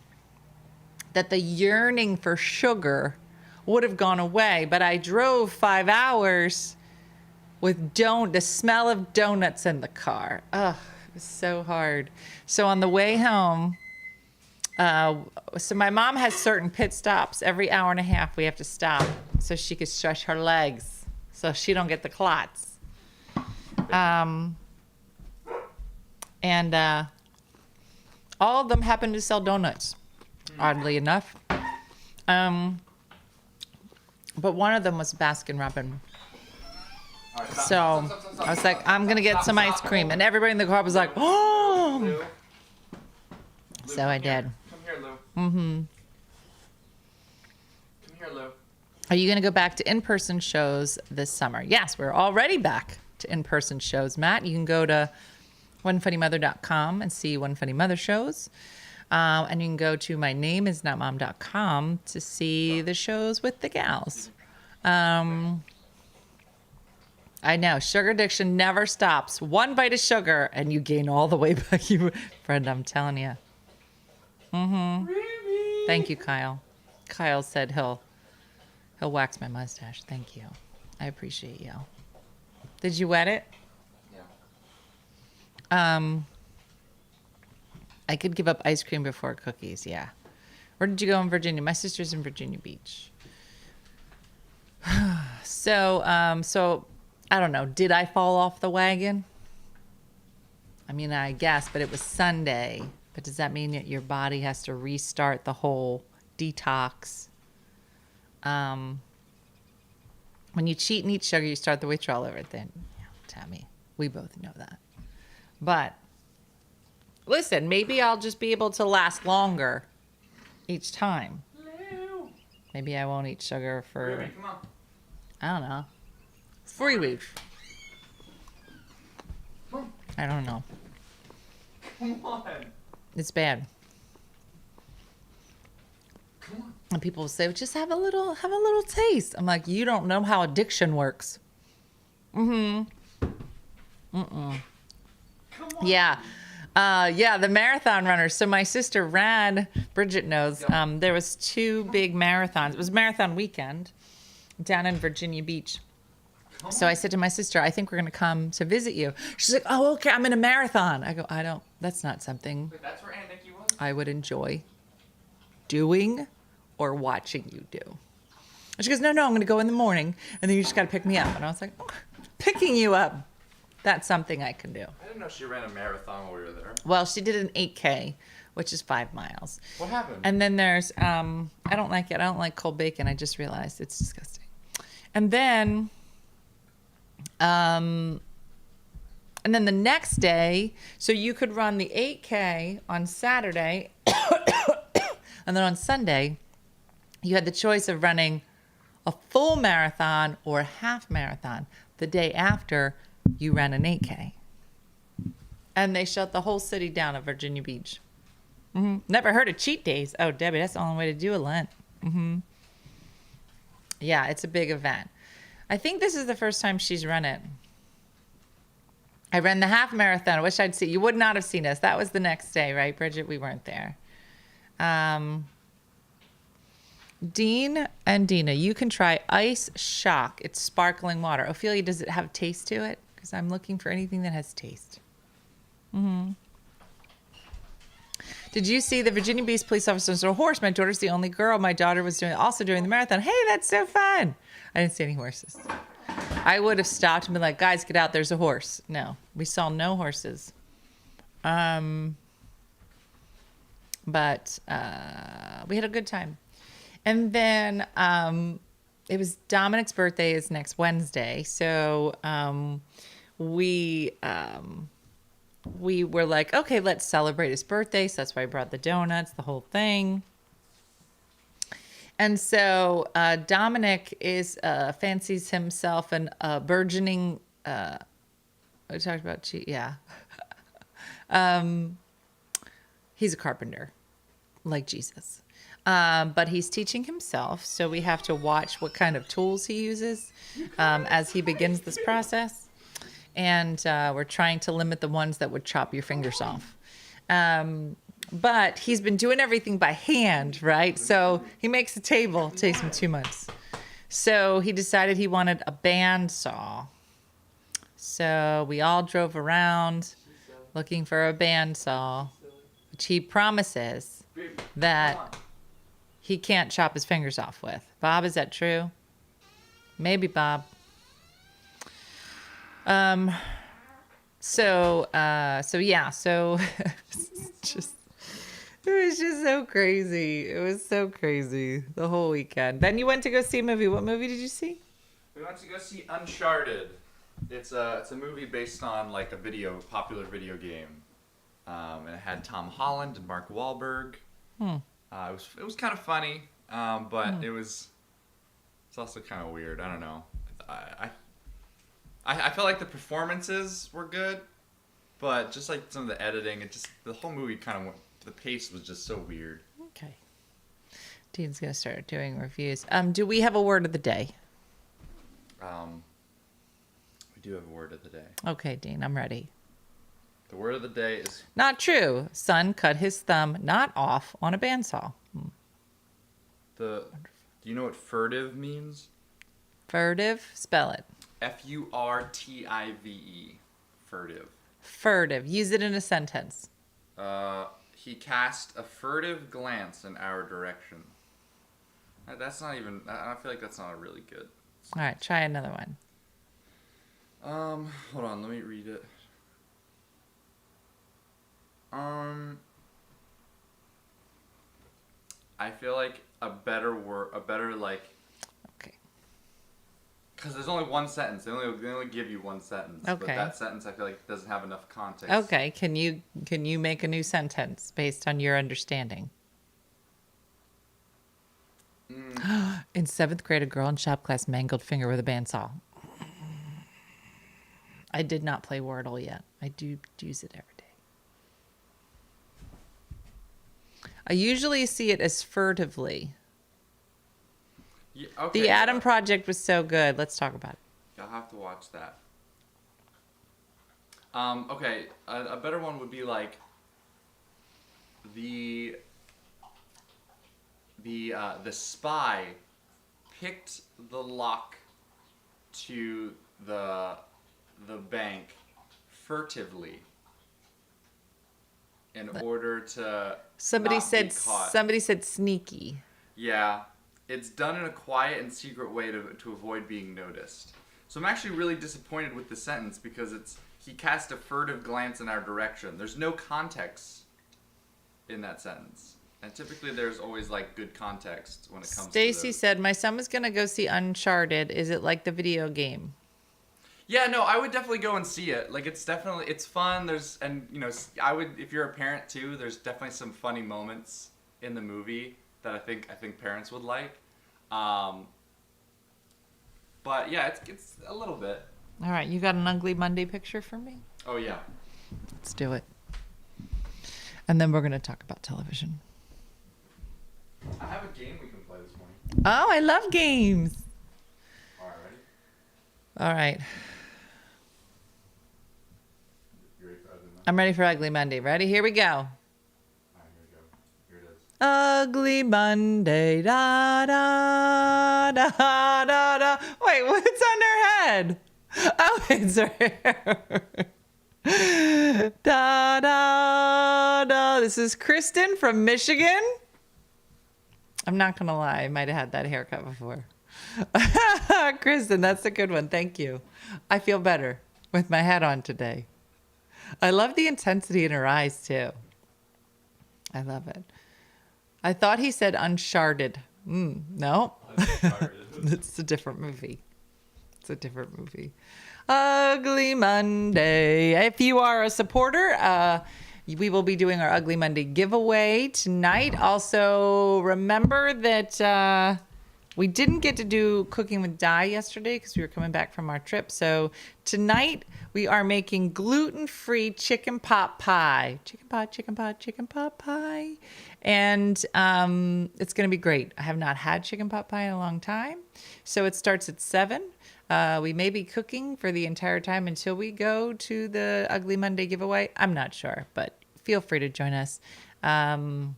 that the yearning for sugar would have gone away. But I drove 5 hours with the smell of donuts in the car. Ugh, it was so hard. So on the way home, so my mom has certain pit stops. Every hour and a half we have to stop so she could stretch her legs so she don't get the clots. And all of them happen to sell donuts, oddly enough. But one of them was Baskin Robbins. So I was like, I'm going to get some ice cream. And everybody in the car was like, oh. So I did. Come here, Lou. Mm-hmm. Come here, Lou. Are you going to go back to in-person shows this summer? Yes, we're already back to in-person shows, Matt. You can go to onefunnymother.com and see One Funny Mother shows. And you can go to mynameisnotmom.com to see the shows with the gals. I know, sugar addiction never stops. One bite of sugar and you gain all the way back. Friend, I'm telling you. Mm-hmm. Thank you, Kyle. Kyle said he'll wax my mustache. Thank you. I appreciate you. Did you wet it? Yeah. I could give up ice cream before cookies, yeah. Where did you go in Virginia? My sister's in Virginia Beach. So I don't know. Did I fall off the wagon? I mean, I guess, but it was Sunday. But does that mean that your body has to restart the whole detox? When you cheat and eat sugar, you start the withdrawal over it. Then, Tammy, we both know that. But listen, maybe I'll just be able to last longer each time. Maybe I won't eat sugar for, Ruby, come on. I don't know, 3 weeks. I don't know. Come on. It's bad. Come on. And people will say, just have a little taste. I'm like, you don't know how addiction works. Mm-hmm. Mm-mm. Come on. Yeah. The marathon runners. So my sister ran, Bridget knows, there was 2 big marathons. It was marathon weekend down in Virginia Beach. So I said to my sister, I think we're going to come to visit you. She's like, oh, okay, I'm in a marathon. I go, that's not something Wait, that's where Aunt Nikki was? I would enjoy doing or watching you do. And she goes, no, I'm going to go in the morning, and then you just got to pick me up. And I was like, oh, picking you up, that's something I can do. I didn't know she ran a marathon while we were there. Well, she did an 8K, which is 5 miles. What happened? And then there's, I don't like it. I don't like cold bacon. I just realized it's disgusting. And then the next day, so you could run the 8K on Saturday, and then on Sunday, you had the choice of running a full marathon or a half marathon. The day after, you ran an 8K. And they shut the whole city down at Virginia Beach. Mm-hmm. Never heard of cheat days. Oh, Debbie, that's the only way to do a Lent. Mm-hmm. Yeah, it's a big event. I think this is the first time she's run it. I ran the half marathon. I wish I'd see. You would not have seen us. That was the next day, right, Bridget? We weren't there. Dean and Dina, you can try Ice Shock. It's sparkling water. Ophelia, does it have taste to it? Because I'm looking for anything that has taste. Mm-hmm. Did you see the Virginia Beach police officers on a horse? My daughter's the only girl. My daughter was also doing the marathon. Hey, that's so fun. I didn't see any horses. I would have stopped and been like, guys, get out. There's a horse. No, we saw no horses. But we had a good time. And then it was Dominic's birthday is next Wednesday. So we were like, okay, let's celebrate his birthday. So that's why I brought the donuts, the whole thing. And so Dominic fancies himself a burgeoning. We talked about yeah. He's a carpenter, like Jesus, but he's teaching himself. So we have to watch what kind of tools he uses as he begins this process. And we're trying to limit the ones that would chop your fingers off. But he's been doing everything by hand, right? So he makes a table. It takes him 2 months. So he decided he wanted a bandsaw. So we all drove around looking for a bandsaw, which he promises that he can't chop his fingers off with. Bob, is that true? Maybe, Bob. So just it was just so crazy. It was so crazy the whole weekend. Then you went to go see a movie. What movie did you see? We went to go see Uncharted. It's a movie based on like a popular video game, and it had Tom Holland and Mark Wahlberg. It was kind of funny, but it's also kind of weird. I don't know. I felt like the performances were good, but just like some of the editing, the whole movie kind of went. The pace was just so weird. Okay. Dean's gonna start doing reviews. Do we have a word of the day? We do have a word of the day. Okay, Dean, I'm ready. The word of the day is not true. Son cut his thumb not off on a bandsaw. Do you know what furtive means? Furtive? Spell it. Furtive. Furtive. Furtive. Use it in a sentence. He cast a furtive glance in our direction. That's not even. I feel like that's not really good. All right, try another one. Hold on. Let me read it. I feel like a better like. Okay. Because there's only one sentence. They only give you one sentence. Okay. But that sentence I feel like doesn't have enough context. Okay. Can you make a new sentence based on your understanding? In 7th grade, a girl in shop class mangled finger with a bandsaw. I did not play Wordle yet. I do use it every day. I usually see it as furtively. Yeah, okay, The Adam Project was so good. Let's talk about it. I'll have to watch that. Okay, a better one would be like the spy picked the lock to the bank furtively in order to Somebody not said be caught. somebody said sneaky. Yeah, it's done in a quiet and secret way to avoid being noticed. So I'm actually really disappointed with the sentence because he cast a furtive glance in our direction. There's no context in that sentence. And typically there's always like good context when it comes Stacy to said, my son was going to go see Uncharted. Is it like the video game? Yeah, no, I would definitely go and see it. Like it's fun. I would, if you're a parent too, there's definitely some funny moments in the movie that I think parents would like. But yeah, it's a little bit. All right, you got an Ugly Monday picture for me? Oh yeah. Let's do it. And then we're going to talk about television. I have a game we can play this morning. Oh, I love games. All right, ready? All right. You ready for Ugly Monday? I'm ready for Ugly Monday. Ready? Here we go. All right, here we go. Here it is. Ugly Monday, da da da da da. Wait, what's on her head? Oh, it's her hair. Da da da. This is Kristen from Michigan. I'm not gonna lie, I might have had that haircut before. Kristen, that's a good one. Thank you. I feel better with my hat on today. I love the intensity in her eyes too. I love it. I thought he said Uncharted. No. It's a different movie. It's a different movie. Ugly Monday. If you are a supporter, we will be doing our Ugly Monday giveaway tonight. Also, remember that we didn't get to do Cooking with Di yesterday because we were coming back from our trip. So tonight we are making gluten-free chicken pot pie. Chicken pot pie. And it's going to be great. I have not had chicken pot pie in a long time. So it starts at 7. We may be cooking for the entire time until we go to the Ugly Monday giveaway. I'm not sure, but feel free to join us. That's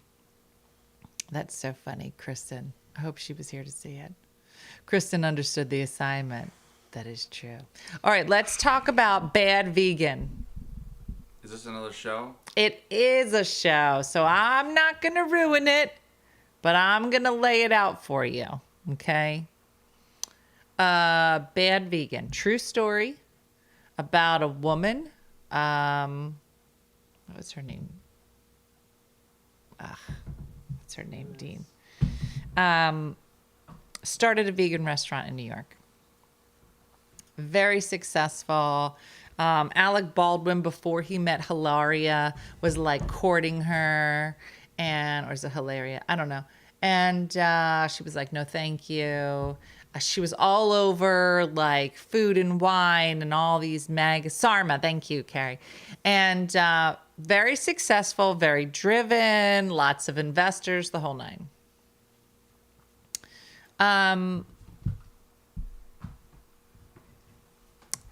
so funny, Kristen. I hope she was here to see it. Kristen understood the assignment. That is true. All right, let's talk about bad vegan. Is this another show? It is a show, so I'm not going to ruin it, but I'm going to lay it out for you, okay? Bad Vegan. True story about a woman. What was her name? What's her name, Dean? Started a vegan restaurant in New York. Very successful. Alec Baldwin, before he met Hilaria, was like courting her, or is it Hilaria? I don't know. And she was like, no, thank you. She was all over like Food and Wine and all these Sarma, thank you, Carrie. And very successful, very driven, lots of investors, the whole nine.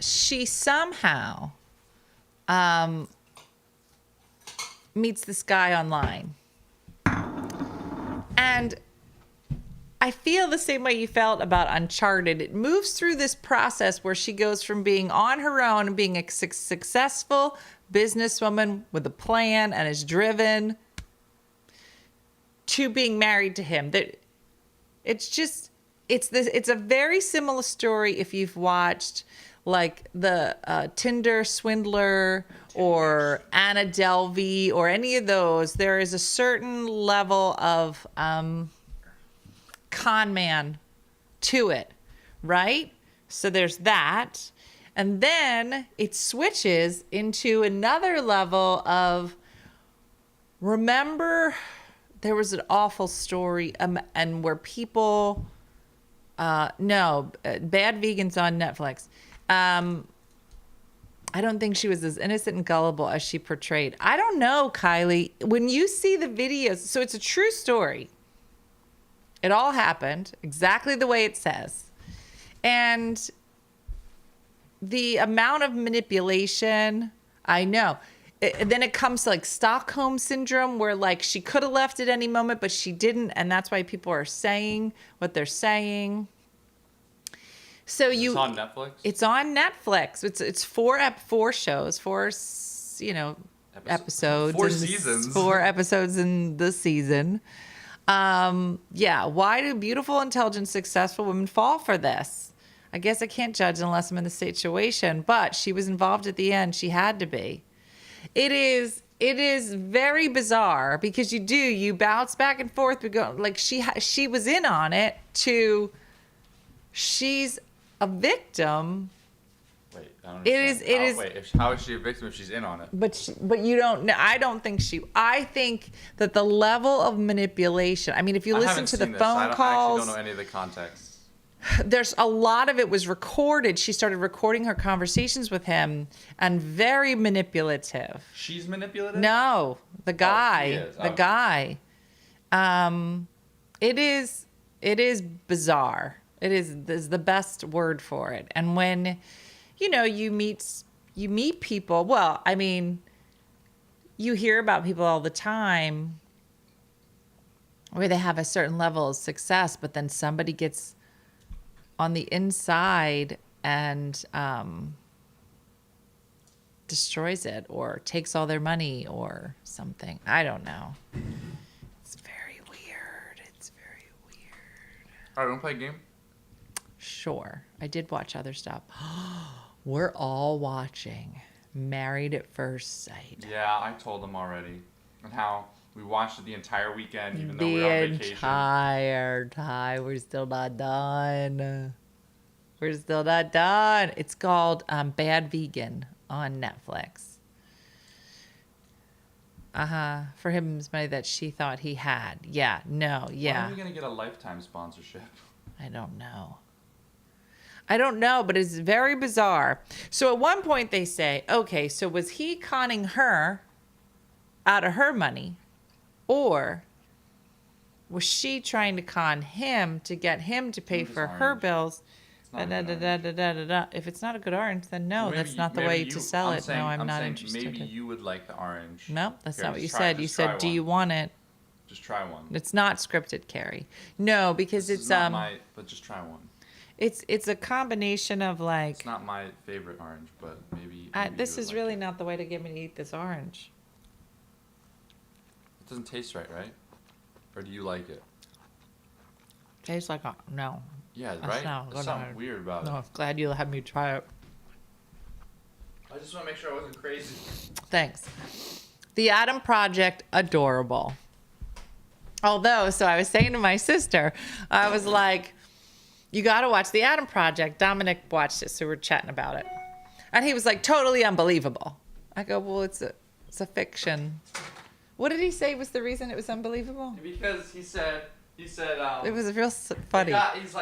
She somehow meets this guy online. And I feel the same way you felt about Uncharted. It moves through this process where she goes from being on her own and being a successful businesswoman with a plan and is driven to being married to him. It's a very similar story if you've watched like the Tinder Swindler or Anna Delvey or any of those. There is a certain level of con man to it, right? So there's that. And then it switches into another level of, remember there was an awful story and where people, Bad Vegan's on Netflix. I don't think she was as innocent and gullible as she portrayed. I don't know, Kylie. When you see the videos, so it's a true story. It all happened exactly the way it says. And the amount of manipulation, I know. Then it comes to like Stockholm syndrome where like she could have left at any moment, but she didn't. And that's why people are saying what they're saying. So It's on Netflix? It's on Netflix. It's four shows, episodes. 4 seasons. 4 episodes in the season. Why do beautiful, intelligent, successful women fall for this? I guess I can't judge unless I'm in the situation, but she was involved at the end. She had to be. It is very bizarre because you bounce back and forth. We go like she was in on it to she's a victim. Wait, I don't understand. It is. How is she a victim if she's in on it? But you don't know. I don't think I think that the level of manipulation. I mean, if you listen to the phone calls, I actually don't know any of the context. There's a lot of it was recorded. She started recording her conversations with him, and very manipulative. She's manipulative? No, the guy. He is. The guy. It is bizarre. It is the best word for it. And when, you meet people, well, I mean, you hear about people all the time where they have a certain level of success, but then somebody gets on the inside and destroys it or takes all their money or something. I don't know. It's very weird. All right, want to play a game? Sure. I did watch other stuff. We're all watching Married at First Sight. Yeah, I told them already. And how we watched it the entire weekend, even though we were on vacation. The entire time. We're still not done. It's called Bad Vegan on Netflix. For his money that she thought he had. Yeah. No. Yeah. When are we going to get a lifetime sponsorship? I don't know, but it's very bizarre. So at one point they say, okay, so was he conning her out of her money, or was she trying to con him to get him to pay for her bills? If it's not a good orange, then no, that's not the way to sell it. No, I'm not interested. Maybe you would like the orange. No, that's not what you said. You said, do you want it? Just try one. It's not scripted, Carrie. No, because it's but just try one. It's a combination of like. It's not my favorite orange, but maybe This would is like really it. not the way to get me to eat this orange. It doesn't taste right, right? Or do you like it? Tastes like no. Yeah, That's right? not There's good. something weird about No, it. I'm glad you had me try it. I just want to make sure I wasn't crazy. Thanks. The Adam Project, adorable. Although, so I was saying to my sister, I was like, you got to watch The Adam Project. Dominic watched it, so we're chatting about it. And he was like, totally unbelievable. I go, well, it's a fiction. What did he say was the reason it was unbelievable? Because he said, It was real funny. he's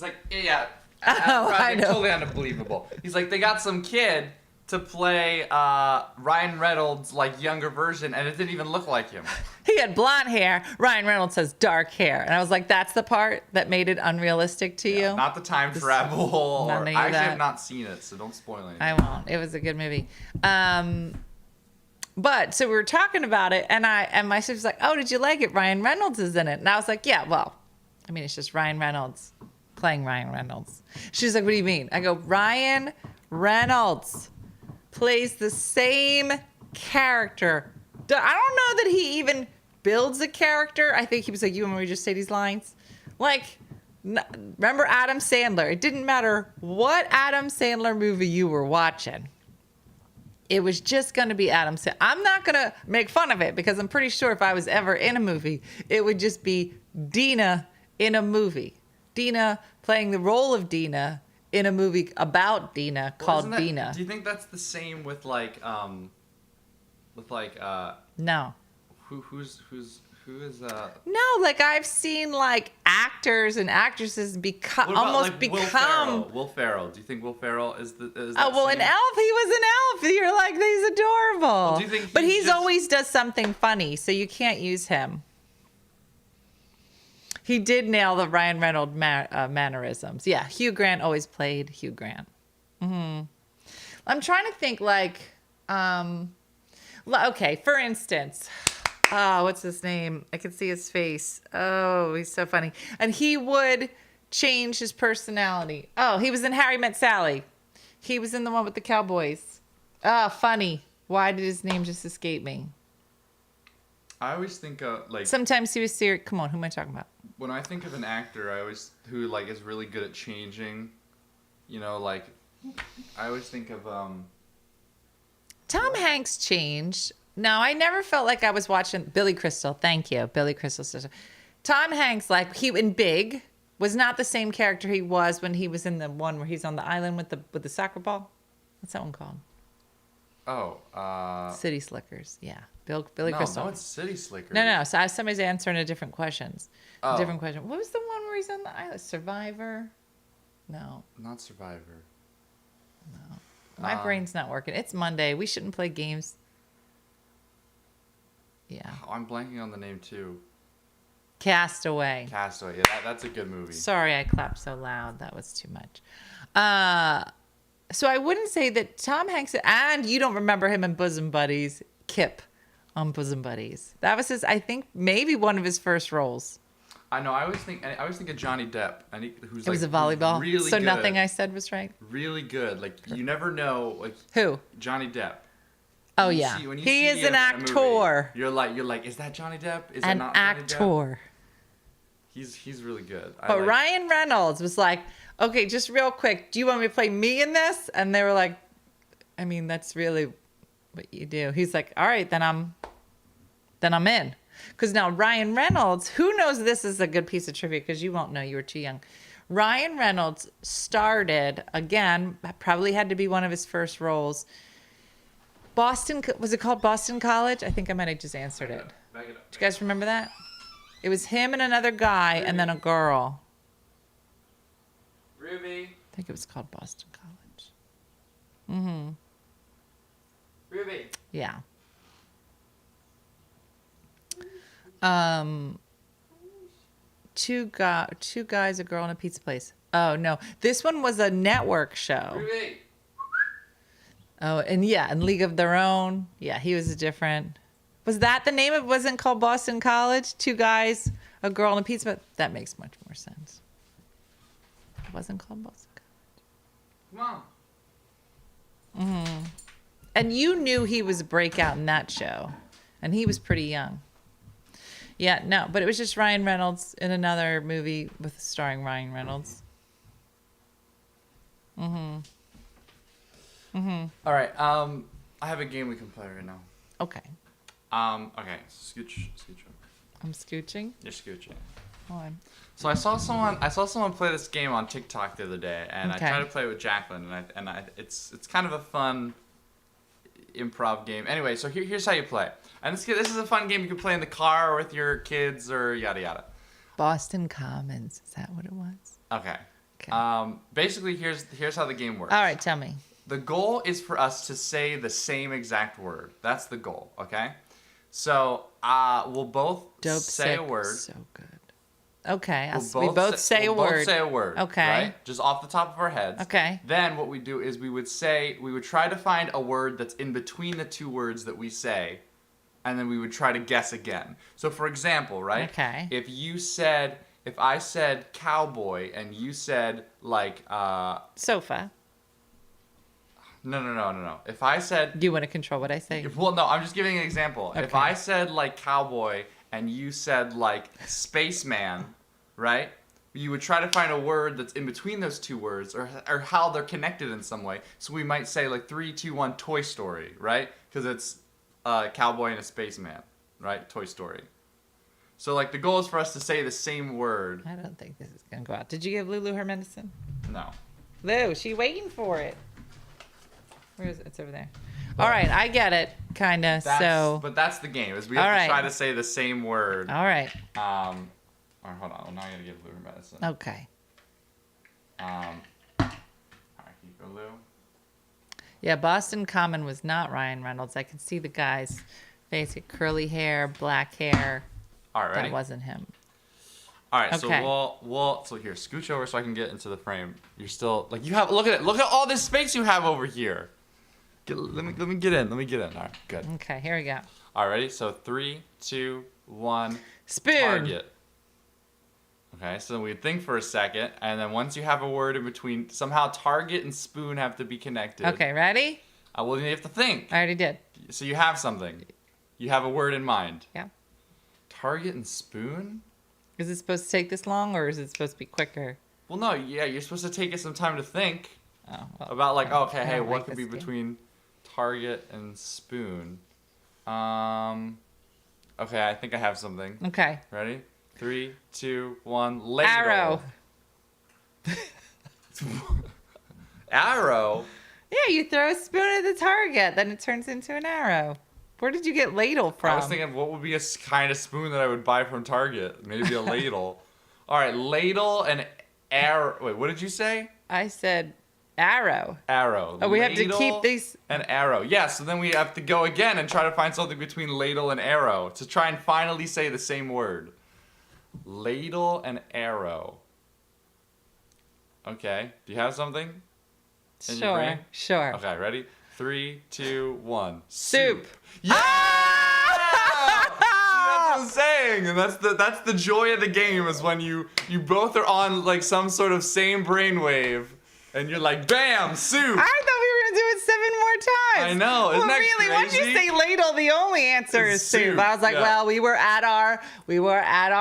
like, yeah. Oh, I know. Totally unbelievable. He's like, they got some kid to play Ryan Reynolds' like younger version, and it didn't even look like him. He had blonde hair. Ryan Reynolds has dark hair. And I was like, that's the part that made it unrealistic to you? Not the time travel. None of I actually that. have not seen it, so don't spoil anything. I won't. It was a good movie. But so we were talking about it, and my sister's like, "Oh, did you like it? Ryan Reynolds is in it." And I was like, "Yeah, well, I mean, it's just Ryan Reynolds playing Ryan Reynolds." She's like, "What do you mean?" I go, "Ryan Reynolds plays the same character. I don't know that he even builds a character. I think he was like, you want me to just say these lines? Like, remember Adam Sandler? It didn't matter what Adam Sandler movie you were watching. It was just going to be Adam Sandler. I'm not going to make fun of it because I'm pretty sure if I was ever in a movie, it would just be Dina in a movie. Dina playing the role of Dina in a movie about Dina called Dina. Do you think that's the same with like No. who is No, like I've seen like actors and actresses become what about, almost like, become. Will Ferrell? Do you think Will Ferrell is Oh that well, same? an elf. He was an elf. You're like he's adorable. Well, do you think but he's he's just- always does something funny, so you can't use him. He did nail the Ryan Reynolds mannerisms. Yeah, Hugh Grant always played Hugh Grant. I'm trying to think like, okay, for instance, what's his name? I can see his face. Oh, he's so funny. And he would change his personality. Oh, he was in Harry Met Sally. He was in the one with the cowboys. Oh, funny. Why did his name just escape me? I always think like Sometimes he was serious. Come on, who am I talking about? when I think of an actor, who like is really good at changing, like I always think of Tom Hanks changed. No, I never felt like I was watching Billy Crystal. Thank you, Billy Crystal's sister. Tom Hanks, like he in Big, was not the same character he was when he was in the one where he's on the island with the soccer ball. What's that one called? City Slickers. Yeah, Billy Crystal. No, it's City Slickers. No. So somebody's answering a different questions. Oh. A different question. What was the one where he's on the island? Survivor? No. Not Survivor. My brain's not working. It's Monday. We shouldn't play games. Yeah. Oh, I'm blanking on the name too. Castaway. Castaway. Yeah, that's a good movie. Sorry, I clapped so loud. That was too much. So I wouldn't say that Tom Hanks, and you don't remember him in Bosom Buddies, Kip on Bosom Buddies. That was I think maybe one of his first roles. I know. I always think of Johnny Depp, who's It was a volleyball. really so good. Nothing I said was right. Really good. Like you never know. Like Who? Johnny Depp. Oh When you yeah, see- when you he see is him an in a movie, actor. You're like, is that Johnny Depp? Is that An not Johnny Depp? actor. He's really good. But Ryan Reynolds was like, okay, just real quick, do you want me to play me in this? And they were like, I mean, that's really what you do. He's like, all right, then I'm in. Because now Ryan Reynolds, who knows this is a good piece of trivia because you won't know, you were too young. Ryan Reynolds started, again, probably had to be one of his first roles. Boston, was it called Boston College? I think I might have just answered it. Back it up. Do you guys remember that? It was him and another guy and then a girl. Ruby. I think it was called Boston College. Ruby. Yeah. Two guys, a girl, and a pizza place. Oh no, this one was a network show. Ruby. Oh, and yeah, and League of Their Own. Yeah, he was different. Was that the name? It wasn't called Boston College. Two guys, a girl, and a pizza. That makes much more sense. It wasn't called Boston College. Come on. And you knew he was a breakout in that show. And he was pretty young. Yeah, no, but it was just Ryan Reynolds in another movie with starring Ryan Reynolds. All right. I have a game we can play right now. Okay. Okay. Scooch. I'm scooching. You're scooching. Hold on. So I saw someone play this game on TikTok the other day, and Okay. I tried to play it with Jacqueline, and it's kind of a fun improv game. Anyway, so here's how you play. And this is a fun game you can play in the car or with your kids or yada yada. Boston Commons. Is that what it was? Okay. Okay. Basically, here's how the game works. All right, tell me. The goal is for us to say the same exact word. That's the goal, okay? So, we'll both Dope, say a sick, word. So good. Okay, We'll we both say a we'll word. Both say a word. Okay. Right? Just off the top of our heads. Okay. Then what we do is we would try to find a word that's in between the two words that we say, and then we would try to guess again. So for example, right? Okay. If I said cowboy and you said like Sofa. No. If I said Do you want to control what I say? well, no, I'm just giving an example. If Okay. I said like cowboy and you said like spaceman, right? You would try to find a word that's in between those two words or how they're connected in some way. So we might say like 3, 2, 1 Toy Story, right? Because it's a cowboy and a spaceman, right? Toy Story. So like the goal is for us to say the same word. I don't think this is going to go out. Did you give Lulu her medicine? No. Lou, she waiting for it. Where is it? It's over there. All right, I get it, kind of. So, But that's the game, is we have All to right. try to say the same word. all right. All right, hold on. Well, now I gotta give Lou her medicine. Okay. All right, can you go, Lou? Yeah, Boston Common was not Ryan Reynolds. I can see the guy's face. He had curly hair, black hair. All right, ready? That wasn't him. All right, Okay. so so here, scooch over so I can get into the frame. You're still like you have. Look at it. Look at all this space you have over here. Let me get in. All right, good. Okay, here we go. All right, ready? So 3, 2, 1. Spoon. Target. Okay, so we think for a second, and then once you have a word in between, somehow target and spoon have to be connected. Okay, ready? Well, you have to think. I already did. So you have something. You have a word in mind. Yeah. Target and spoon? Is it supposed to take this long, or is it supposed to be quicker? Well, no, yeah, you're supposed to take it some time to think Oh, well. about like, I okay, hey, don't what like could be this game. between target and spoon? Okay, I think I have something. Okay. Ready? 3, 2, 1. Ladle. Arrow. Arrow? Yeah, you throw a spoon at the target, then it turns into an arrow. Where did you get ladle from? I was thinking, what would be a kind of spoon that I would buy from Target? Maybe a ladle. All right, ladle and arrow. Wait, what did you say? I said arrow. Arrow. Oh, we have to Ladle keep these. and arrow. Yeah, so then we have to go again and try to find something between ladle and arrow to try and finally say the same word. Ladle and arrow. Okay. Do you have something? in your brain? Sure. Okay, ready? 3, 2, 1. Soup. Yeah! See, that's what I'm saying, and that's the joy of the game is when you both are on like some sort of same brainwave, and you're like, bam, soup. I thought we were gonna do it 7 more times. I know, isn't that really? Once you crazy? say ladle, the only answer It's is soup. soup, I was like, yeah. well, we were at our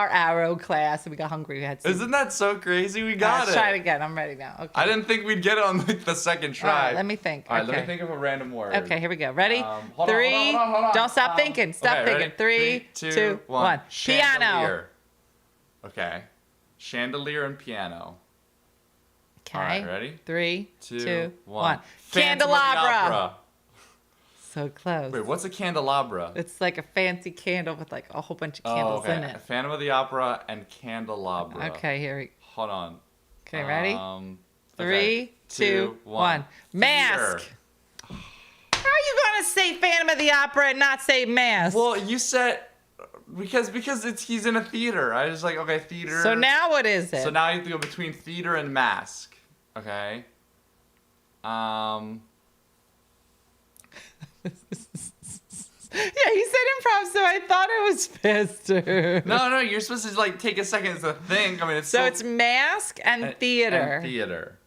arrow class, and we got hungry. We had soup. Isn't that so crazy? We got Let's it. try it again. I'm ready now. Okay. I didn't think we'd get it on like the second All try. right, let me think. All right, let Okay. me think of a random word. Okay, here we go. Ready? Hold on, 3. hold on. Don't stop thinking. Stop okay, thinking. ready? 3, 2, 1. Piano. Chandelier. Okay. Chandelier and piano. Okay. All right, ready? 3, 2, 2, 1. 1. Phantom of the Candelabra. Opera. So close. Wait, what's a candelabra? It's like a fancy candle with like a whole bunch of candles in it. Phantom of the Opera and candelabra. Okay, here we Hold on. Okay, ready? 3, okay. 2, 1. Mask. Theater. How are you gonna say Phantom of the Opera and not say mask? Well, you said because he's in a theater. I was like, okay, theater. So now what is it? So now you have to go between theater and mask. Okay. Yeah, he said improv, so I thought it was faster. No, you're supposed to like take a second to think. I mean, it's So it's mask and theater. And theater.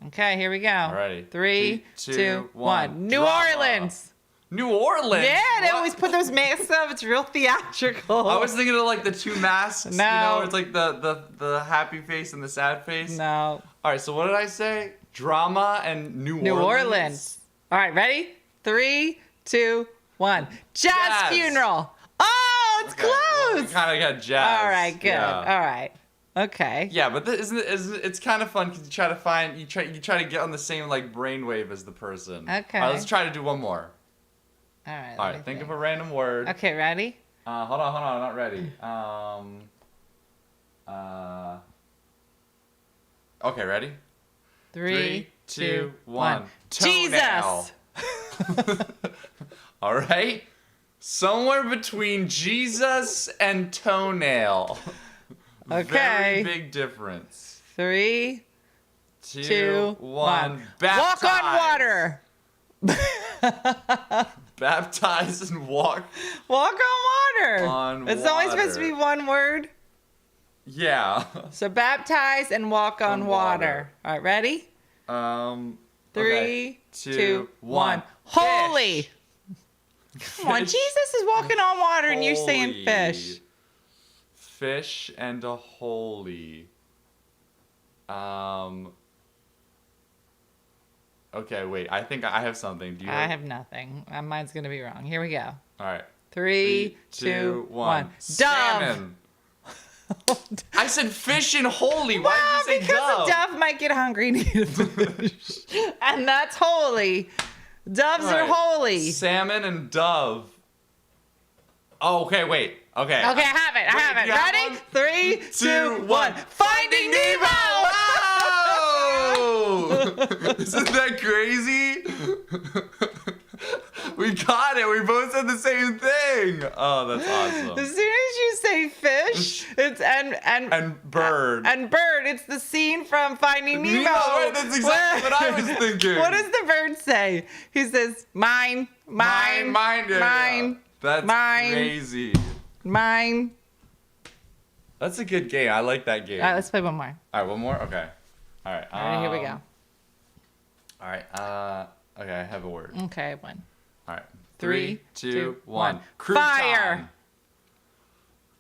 Okay, here we go. Alrighty. 3, 2, 1. New Drama. Orleans. New Orleans? Yeah, they What? always put those masks up. It's real theatrical. I was thinking of like the two masks. No. You know, it's like the happy face and the sad face. No. All right, so what did I say? Drama and New New Orleans. All right, ready? 3, 2, 1. Jazz funeral. Oh, it's Okay, well, we close. kind of got jazz. All right, good. Yeah. All right. Okay. Yeah, but isn't it's kind of fun because you try to get on the same like brainwave as the person. Okay. All right, let's try to do one more. All right. All right, think of a random word. Okay, ready? Hold on, I'm not ready. Okay, ready? 3, 2, 1. Toenail. Jesus. All right. Somewhere between Jesus and toenail. Okay. Very big difference. 3, 2, 1. Baptize. Walk on water. Baptize and walk. Walk on water. On it's only supposed to be water. one word. Yeah. So baptize and walk on On water. water. All right, ready? 3, 3, 2, 1. Holy. Come on, Jesus is walking on water and you're saying fish. Fish and a holy. Okay, wait. I think I have something. Do you? I have nothing. Mine's gonna be wrong. Here we go. All right. 3, 2, 1. Dove. Salmon. I said fish and holy. Why Well, did you say because dove? a dove might get hungry and eat a fish. And that's holy. Doves are Right. holy. Salmon and dove. Oh, okay, wait. Okay. Okay, I have it. I Wait, have it. you have Ready? one? 3, 2, 1. Finding Nemo! Wow! Isn't that crazy? We got it. We both said the same thing. Oh, that's awesome. As soon as you say fish, it's And bird. and bird. It's the scene from Finding Nemo. Right, that's exactly what I was thinking. What does the bird say? He says, mine, mine, Mine. Yeah, mine, yeah. That's mine. crazy. mine. That's a good game. I like that game. All right, let's play one more. All right, one more? Okay. All right. All right, here we go. All right. Okay, I have a word. Okay, I have one. All right. 3, 2, 2, 1. 1. Crouton. Fire.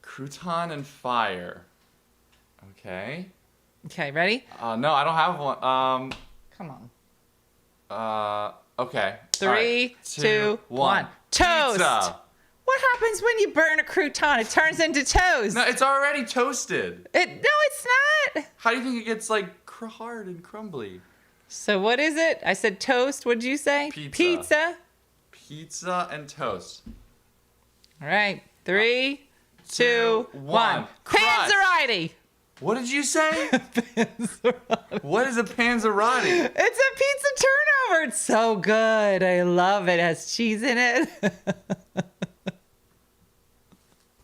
Crouton and fire. Okay. Okay, ready? No, I don't have one. Come on. Okay. 3, 2, 1. Toast. Pizza. What happens when you burn a crouton? It turns into toast. No, it's already toasted. No, it's not. How do you think it gets like hard and crumbly? So what is it? I said toast. What did you say? Pizza. Pizza and toast. All right. 3, 2, 1. Crust. Panzerotti. What did you say? What is a panzerotti? It's a pizza turnover. It's so good. I love it. It has cheese in it.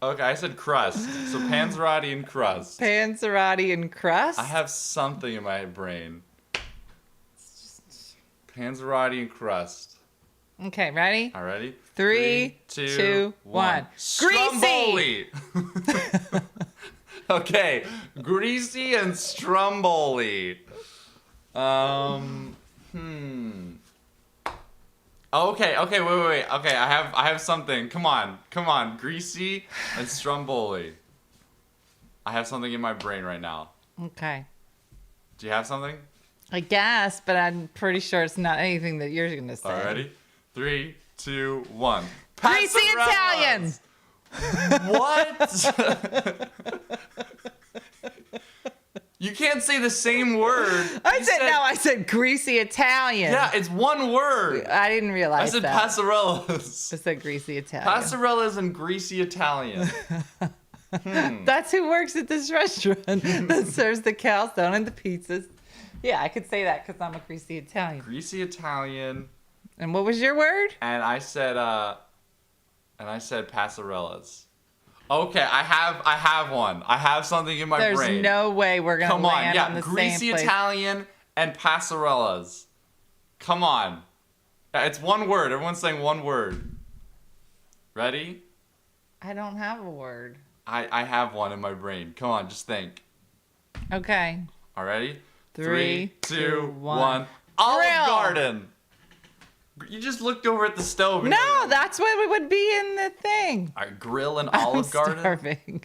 Okay, I said crust. So panzerotti and crust. Panzerotti and crust. I have something in my brain. Panzerotti and crust. Okay, ready? All ready? 3, 2, 1. Greasy. Stromboli. Okay, greasy and stromboli. Okay, wait. Okay, I have something. Come on. Greasy and stromboli. I have something in my brain right now. Okay. Do you have something? I guess, but I'm pretty sure it's not anything that you're going to say. All right, ready? 3, 2, 1. Greasy Italian. Passerellas. What? You can't say the same word. I said greasy Italian. Yeah, it's one word. I didn't I realize said that. passerellas. I said greasy Italian. Passerellas and greasy Italian. That's who works at this restaurant that serves the calzone and the pizzas. Yeah, I could say that because I'm a greasy Italian. Greasy Italian. And what was your word? And I said passerellas. Okay, I have one. I have something in my There's brain. no way we're gonna Come on, land yeah, on the greasy same place. Italian and passerellas. Come on. It's one word. Everyone's saying one word. Ready? I don't have a word. I have one in my brain. Come on, just think. Okay. All ready? 3, 2, 1. 1. Olive Grill. Garden. You just looked over at the stove. And No, that's what it would be in the thing. All right, grill and I'm Olive Garden. starving.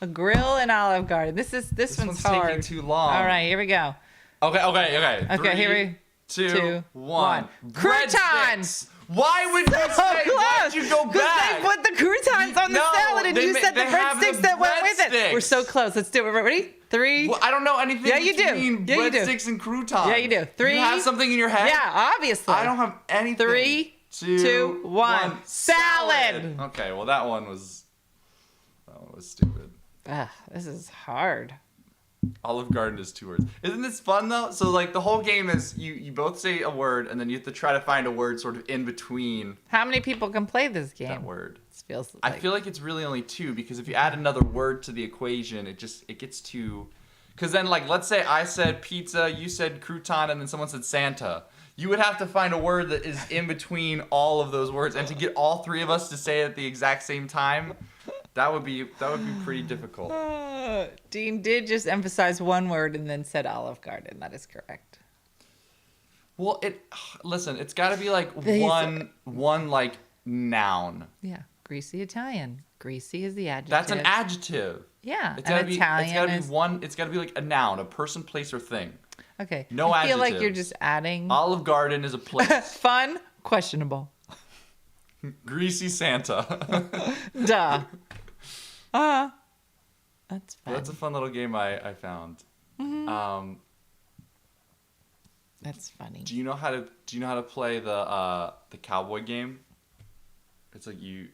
A grill and Olive Garden. This This one's one's hard. taking too long. All right, here we go. Okay. Okay, 3, here we 2, 1. 1. Croutons. Why would you So say? Why'd close. you go Because back? they put the croutons on the No, salad, and they you ma- said the they have breadsticks the that went with it. breadsticks. We're so close. Let's do it. Ready? 3. Well, I don't know anything Yeah, you do. between Yeah, you do. breadsticks and croutons. Yeah, you do. 3. You have something in your head? Yeah, obviously. I don't have anything. 3, 2, 1. Salad. Okay, well that one was stupid. Ugh, this is hard. Olive Garden is 2 words. Isn't this fun though? So like the whole game is you both say a word and then you have to try to find a word sort of in between How many people can play this game? that word. This feels I like feel like it's really only 2 because if you add another word to the equation, it gets too. Because then like let's say I said pizza, you said crouton, and then someone said Santa. You would have to find a word that is in between all of those words, and to get all 3 of us to say it at the exact same time, that would be pretty difficult. Dean did just emphasize one word and then said Olive Garden. That is correct. Well, listen, it's got to be like These- one like noun. Yeah, greasy Italian. Greasy is the adjective. That's an adjective. Yeah, It's gotta and be. Italian It's gotta be is one. It's gotta be like a noun, a person, place, or thing. okay. No I feel like you're adjectives. just adding Olive Garden is a place. fun, questionable. Greasy Santa. Duh. That's fun. That's a fun little game I found. That's funny. Do you know how to play the cowboy game? It's like you.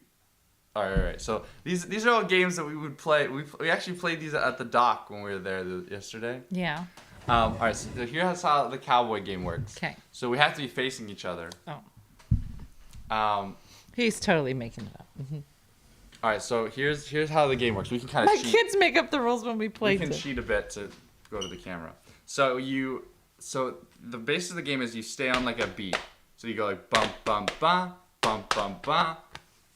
All right. So these are all games that we would play. We actually played these at the dock when we were there yesterday. Yeah. All right. So here's how the cowboy game works. Okay. So we have to be facing each other. Oh. He's totally making it up. All right. So here's how the game works. We can kind of My kids make up the rules when we play. We can cheat a bit to go to the camera. So the base of the game is you stay on like a beat. So you go like bump bump ba bump bump ba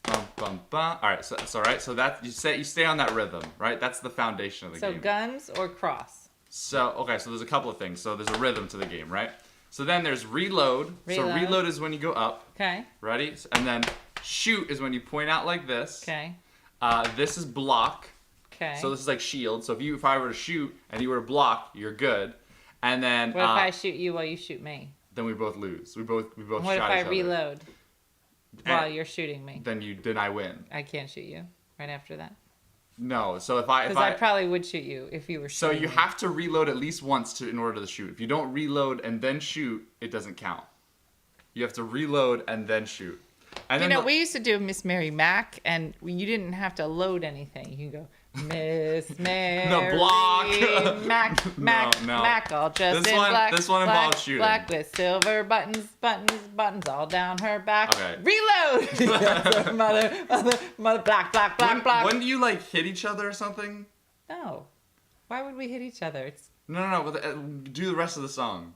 bump bump ba. All right, so that you stay on that rhythm, right? That's the foundation of the game. So guns or cross? So okay, so there's a couple of things. So there's a rhythm to the game, right? So then there's reload. So reload is when you go up. Okay. Ready? And then shoot is when you point out like this. Okay. This is block. Okay. So this is like shield. So if I were to shoot and you were to block, you're good. And then What if I shoot you while you shoot me? Then we both lose. We both What shot if I each other. reload while you're shooting me? Then I win. I can't shoot you right after that. No. So Because I probably would shoot you if you were so shooting you me. have to reload at least once in order to shoot. If you don't reload and then shoot, it doesn't count. You have to reload and then shoot. And You then know, we used to do Miss Mary Mac, and you didn't have to load anything. You can go, Miss Mary block. Mac, No. Mac, all just This in one- black. this one black, involves shooting. Black with silver buttons all down her back. Okay. Reload! Yes, mother, black. when do you like hit each other or something? No. Why would we hit each other? It's No. But do the rest of the song.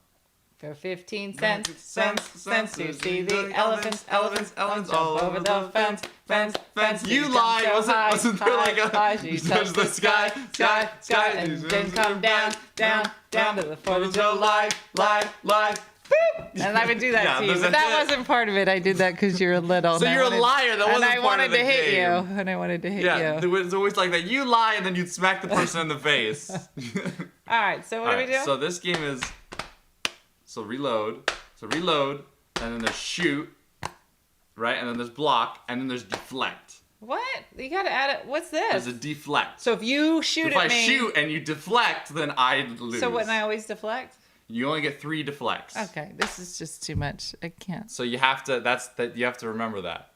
for 15 cents to see the elephants all over the fence. You lie. Wasn't there like a she touch the sky, and then come down to the 4th of July. lie. And I would do that Yeah, to you, there's but a that bit. wasn't part of it. I did that because you were little. So and I you're a wanted- liar. That wasn't and I part wanted of the to hit game. you. And I wanted to hit Yeah, you. there was always like that. You lie, and then you'd smack the person in the face. All right. So what do we do? So this game is reload, and then there's shoot, right, and then there's block, and then there's deflect. What? You gotta add it. What's this? There's a deflect. So if you shoot if at I me. shoot and you deflect, then I lose. So wouldn't I always deflect? You only get 3 deflects. Okay, this is just too much. I can't. So you have to. You have to remember that.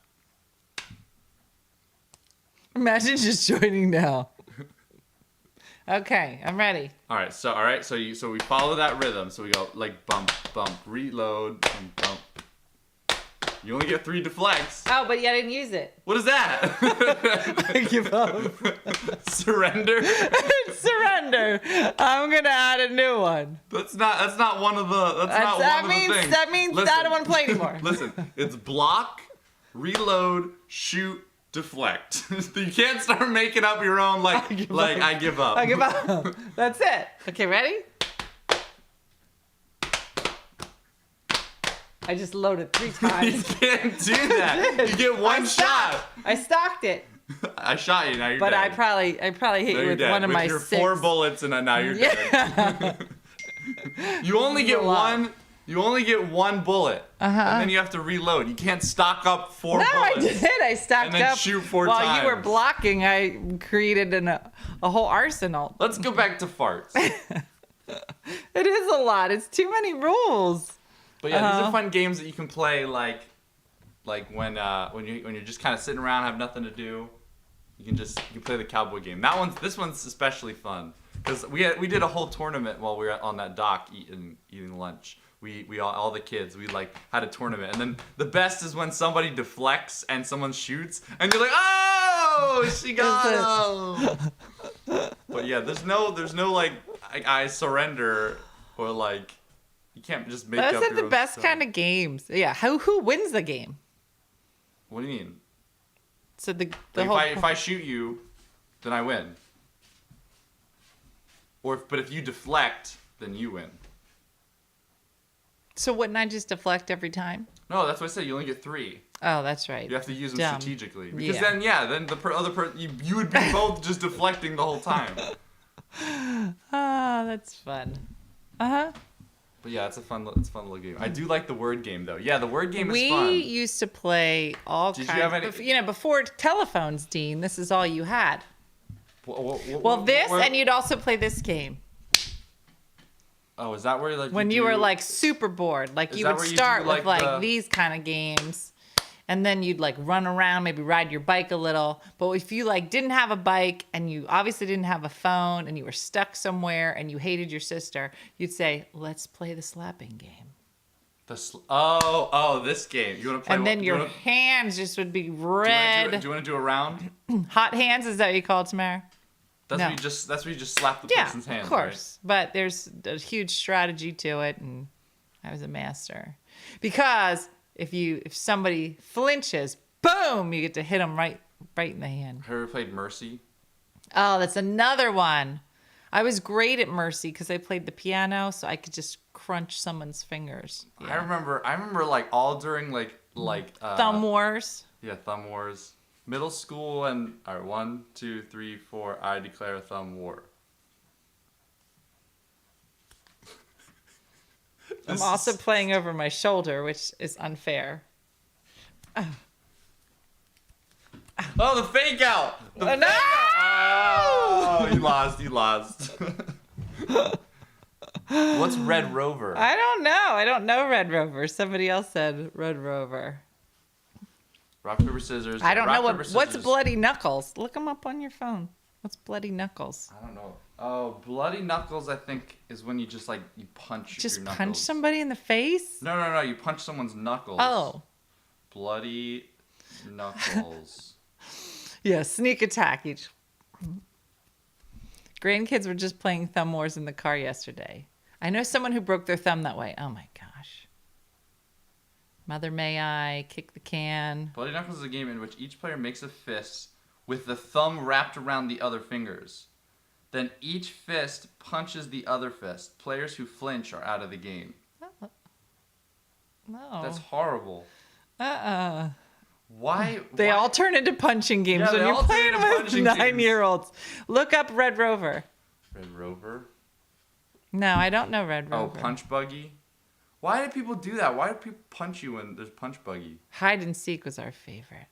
Imagine just joining now. Okay, I'm ready. All right. So we follow that rhythm. So we go like bump, reload, and bump. You only get 3 deflects. Oh, but yeah, I didn't use it. What is that? I give up. Surrender. Surrender. I'm gonna add a new one. That's not one of the. That means I don't want to play anymore. Listen, it's block, reload, shoot, deflect. You can't start making up your own I give up. I give up. That's it. Okay, ready? I just loaded 3 You times. can't do that. You get one shot. I stocked it. I shot you. Now you're But dead. I probably hit Now you you're with dead. one of With my your 6. 4 bullets, and now you're dead. You only get a lot. one. You only get 1 bullet, and then you have to reload. You can't stock up 4 No, I bullets. did. I stocked And then up. shoot 4 While you were times. blocking, I created a whole arsenal. Let's go back to farts. It is a lot. It's too many rules. But yeah, these are fun games that you can play like when you're just kind of sitting around, have nothing to do. You can play the cowboy game. This one's especially fun because we did a whole tournament while we were on that dock eating lunch. We all the kids, we like had a tournament, and then the best is when somebody deflects and someone shoots, and you're like, oh, she got him. But yeah, there's no like I surrender, or like you can't just make Those up are your the own best stuff. kind of games. Yeah. Who wins the game? What do you mean? So the Like whole. if I shoot you, then I win. But if you deflect, then you win. So wouldn't I just deflect every time? No, that's what I said. You only get 3. Oh, that's right. You have to use them Dumb. strategically. Because Yeah. then the other person, you would be both just deflecting the whole time. Oh, that's fun. Uh-huh. But yeah, it's a fun little game. I do like the word game though. Yeah, the word game is We fun. used to play all Did you kinds have any- of, before telephones, Dean, this is all you had. Well, this, where- and you'd also play this game. Oh, is that where like When you were like super bored, like Is you that would where you start do, with like, like the- these kind of games, and then you'd like run around, maybe ride your bike a little. But if you like didn't have a bike and you obviously didn't have a phone and you were stuck somewhere and you hated your sister, you'd say, "Let's play the slapping game." this game. You want to play? And then do your you wanna- hands just would be do red. you want to do a round? Hot hands, is that what you call it, Tamara? That's No. where you just slap the Yeah, person's hands. of course. But there's a huge strategy to it, and I was a master. Because if somebody flinches, boom, you get to hit them right in the hand. Have you ever played Mercy? Oh, that's another one. I was great at Mercy because I played the piano, so I could just crunch someone's fingers. I remember like all during like Thumb wars. Yeah, Thumb Wars. Middle school and all right, 1, 2, 3, 4. I declare a thumb war. I'm also playing over my shoulder, which is unfair. Oh, the fake out! The Oh, no! Oh, you lost. What's Red Rover? I don't know. I don't know Red Rover. Somebody else said Red Rover. Rock, paper, scissors. I don't Rock, know paper, what's scissors. Bloody Knuckles. Look them up on your phone. What's Bloody Knuckles? I don't know. Oh, Bloody Knuckles, I think, is when you just like you punch Just your knuckles. punch somebody in the face? No. You punch someone's knuckles. Oh. Bloody Knuckles. Yeah, sneak attack each. Grandkids were just playing Thumb Wars in the car yesterday. I know someone who broke their thumb that way. Oh my gosh. Mother May I kick the can. Bloody Knuckles is a game in which each player makes a fist with the thumb wrapped around the other fingers. Then each fist punches the other fist. Players who flinch are out of the game. No. That's horrible. Uh-uh. Why? They all turn into punching games Yeah, when they you're all turn playing into with punching games. 9-year-olds. Look up Red Rover. Red Rover? No, I don't know Red Oh, Rover. Punch Buggy? Why do people do that? Why do people punch you when there's Punch Buggy? Hide and Seek was our favorite.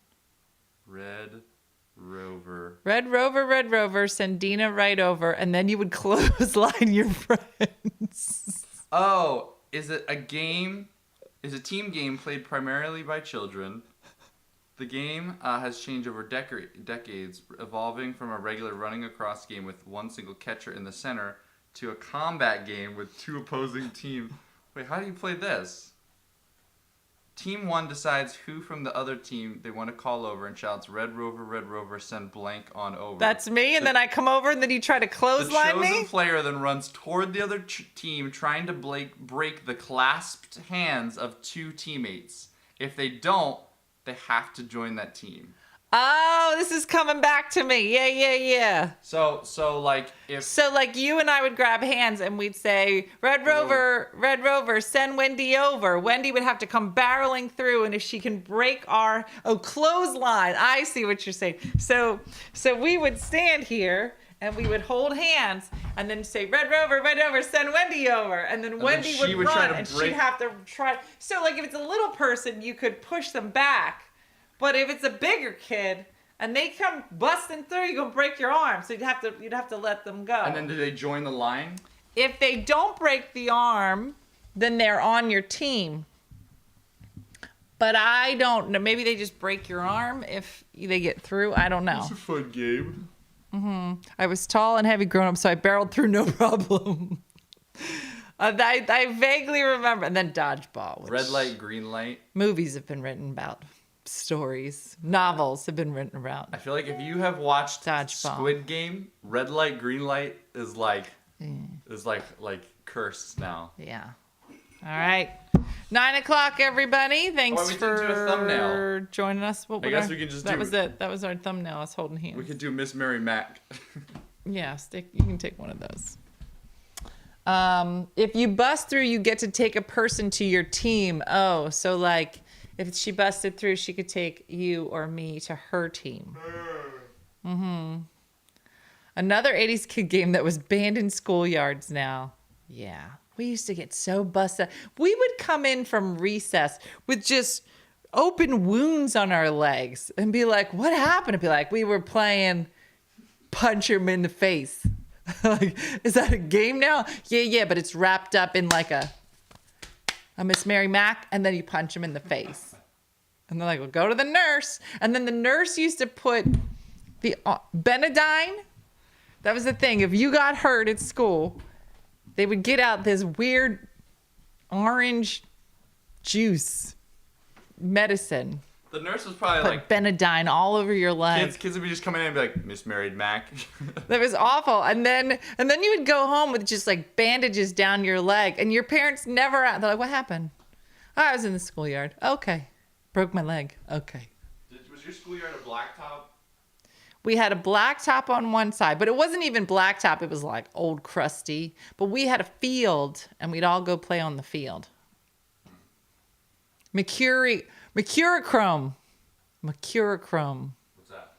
Red Rover. Red Rover, send Dina right over, and then you would clothesline your friends. Oh, is it a game? Is a team game played primarily by children? The game has changed over decades, evolving from a regular running across game with one single catcher in the center to a combat game with 2 opposing teams. Wait, how do you play this? Team 1 decides who from the other team they want to call over and shouts, Red Rover, send blank on over. That's me, and then I come over, and then you try to The clothesline chosen me? player then runs toward the other team, trying to break the clasped hands of 2 teammates. If they don't, they have to join that team. Oh, this is coming back to me. Yeah. So like if So like you and I would grab hands and we'd say, Red Rover, send Wendy over. Wendy would have to come barreling through, and if she can break our clothesline. I see what you're saying. So we would stand here and we would hold hands and then say, Red Rover, send Wendy over. And then Wendy she would would try run to and break- she'd have to try. So like if it's a little person, you could push them back. But if it's a bigger kid and they come busting through, you're gonna break your arm. So you'd have to let them go. and then do they join the line? If they don't break the arm, then they're on your team. But I don't know. Maybe they just break your arm if they get through. I don't know. It's a fun game. I was tall and heavy growing up, so I barreled through no problem. I vaguely remember. And then dodgeball. Which Red light, green light. movies have been written about. Stories, novels have been written about. I feel like if you have watched Dodgeball. Squid Game, red light, green light is like cursed now. Yeah. All right. 9 o'clock, everybody. Thanks Oh, we didn't do a thumbnail. for joining us. What I would guess we can just that do- was it. That was our thumbnail. I was holding hands. We could do Miss Mary Mac. Yeah, you can take one of those. If you bust through, you get to take a person to your team. Oh, so like if she busted through, she could take you or me to her team. Another 80s kid game that was banned in schoolyards now. Yeah. We used to get so busted. We would come in from recess with just open wounds on our legs and be like, what happened? And be like, we were playing punch him in the face. Like, is that a game now? Yeah, but it's wrapped up in like a Miss Mary Mac, and then you punch him in the face. And they're like, well, go to the nurse. And then the nurse used to put the Benadine. That was the thing. If you got hurt at school, they would get out this weird orange juice medicine. The nurse was probably Put Benadine all over your leg. kids would be just coming in and be like, Miss Married Mac. That was awful. And then you would go home with just like bandages down your leg, and your parents never. They're like, "What happened?" Oh, I was in the schoolyard. Okay, broke my leg. Okay. Was your schoolyard a blacktop? We had a blacktop on one side, but it wasn't even blacktop. It was like old crusty. But we had a field, and we'd all go play on the field. Mercurochrome. What's that?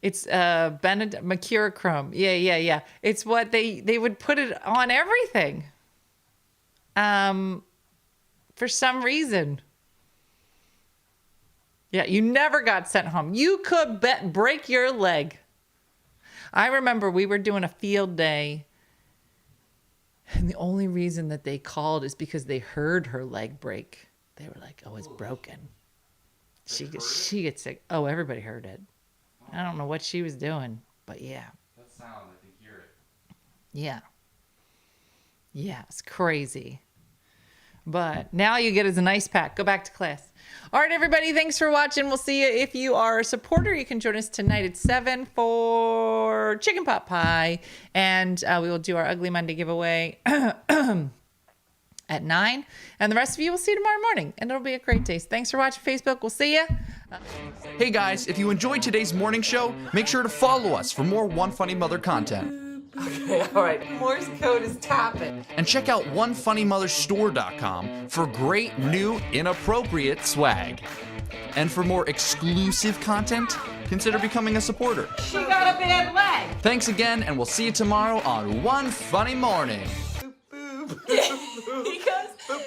It's Mercurochrome. Yeah. It's what they would put it on everything. For some reason. Yeah, you never got sent home. You could break your leg. I remember we were doing a field day, and the only reason that they called is because they heard her leg break. They were like, "Oh, it's broken." She gets sick. Oh, everybody heard it. I don't know what she was doing, but yeah. That sound, I can hear it. Yeah, it's crazy. But now you get as an ice pack. Go back to class. All right, everybody, thanks for watching. We'll see you. If you are a supporter, you can join us tonight at 7 for chicken pot pie. And we will do our Ugly Monday giveaway at 9. And the rest of you will see you tomorrow morning. And it'll be a great day. So thanks for watching Facebook. We'll see you. Hey guys, if you enjoyed today's morning show, make sure to follow us for more One Funny Mother content. Okay, all right. Morse code is tapping. And check out OneFunnyMotherStore.com for great new inappropriate swag. And for more exclusive content, consider becoming a supporter. She got a bad leg. Thanks again, and we'll see you tomorrow on One Funny Morning. He goes,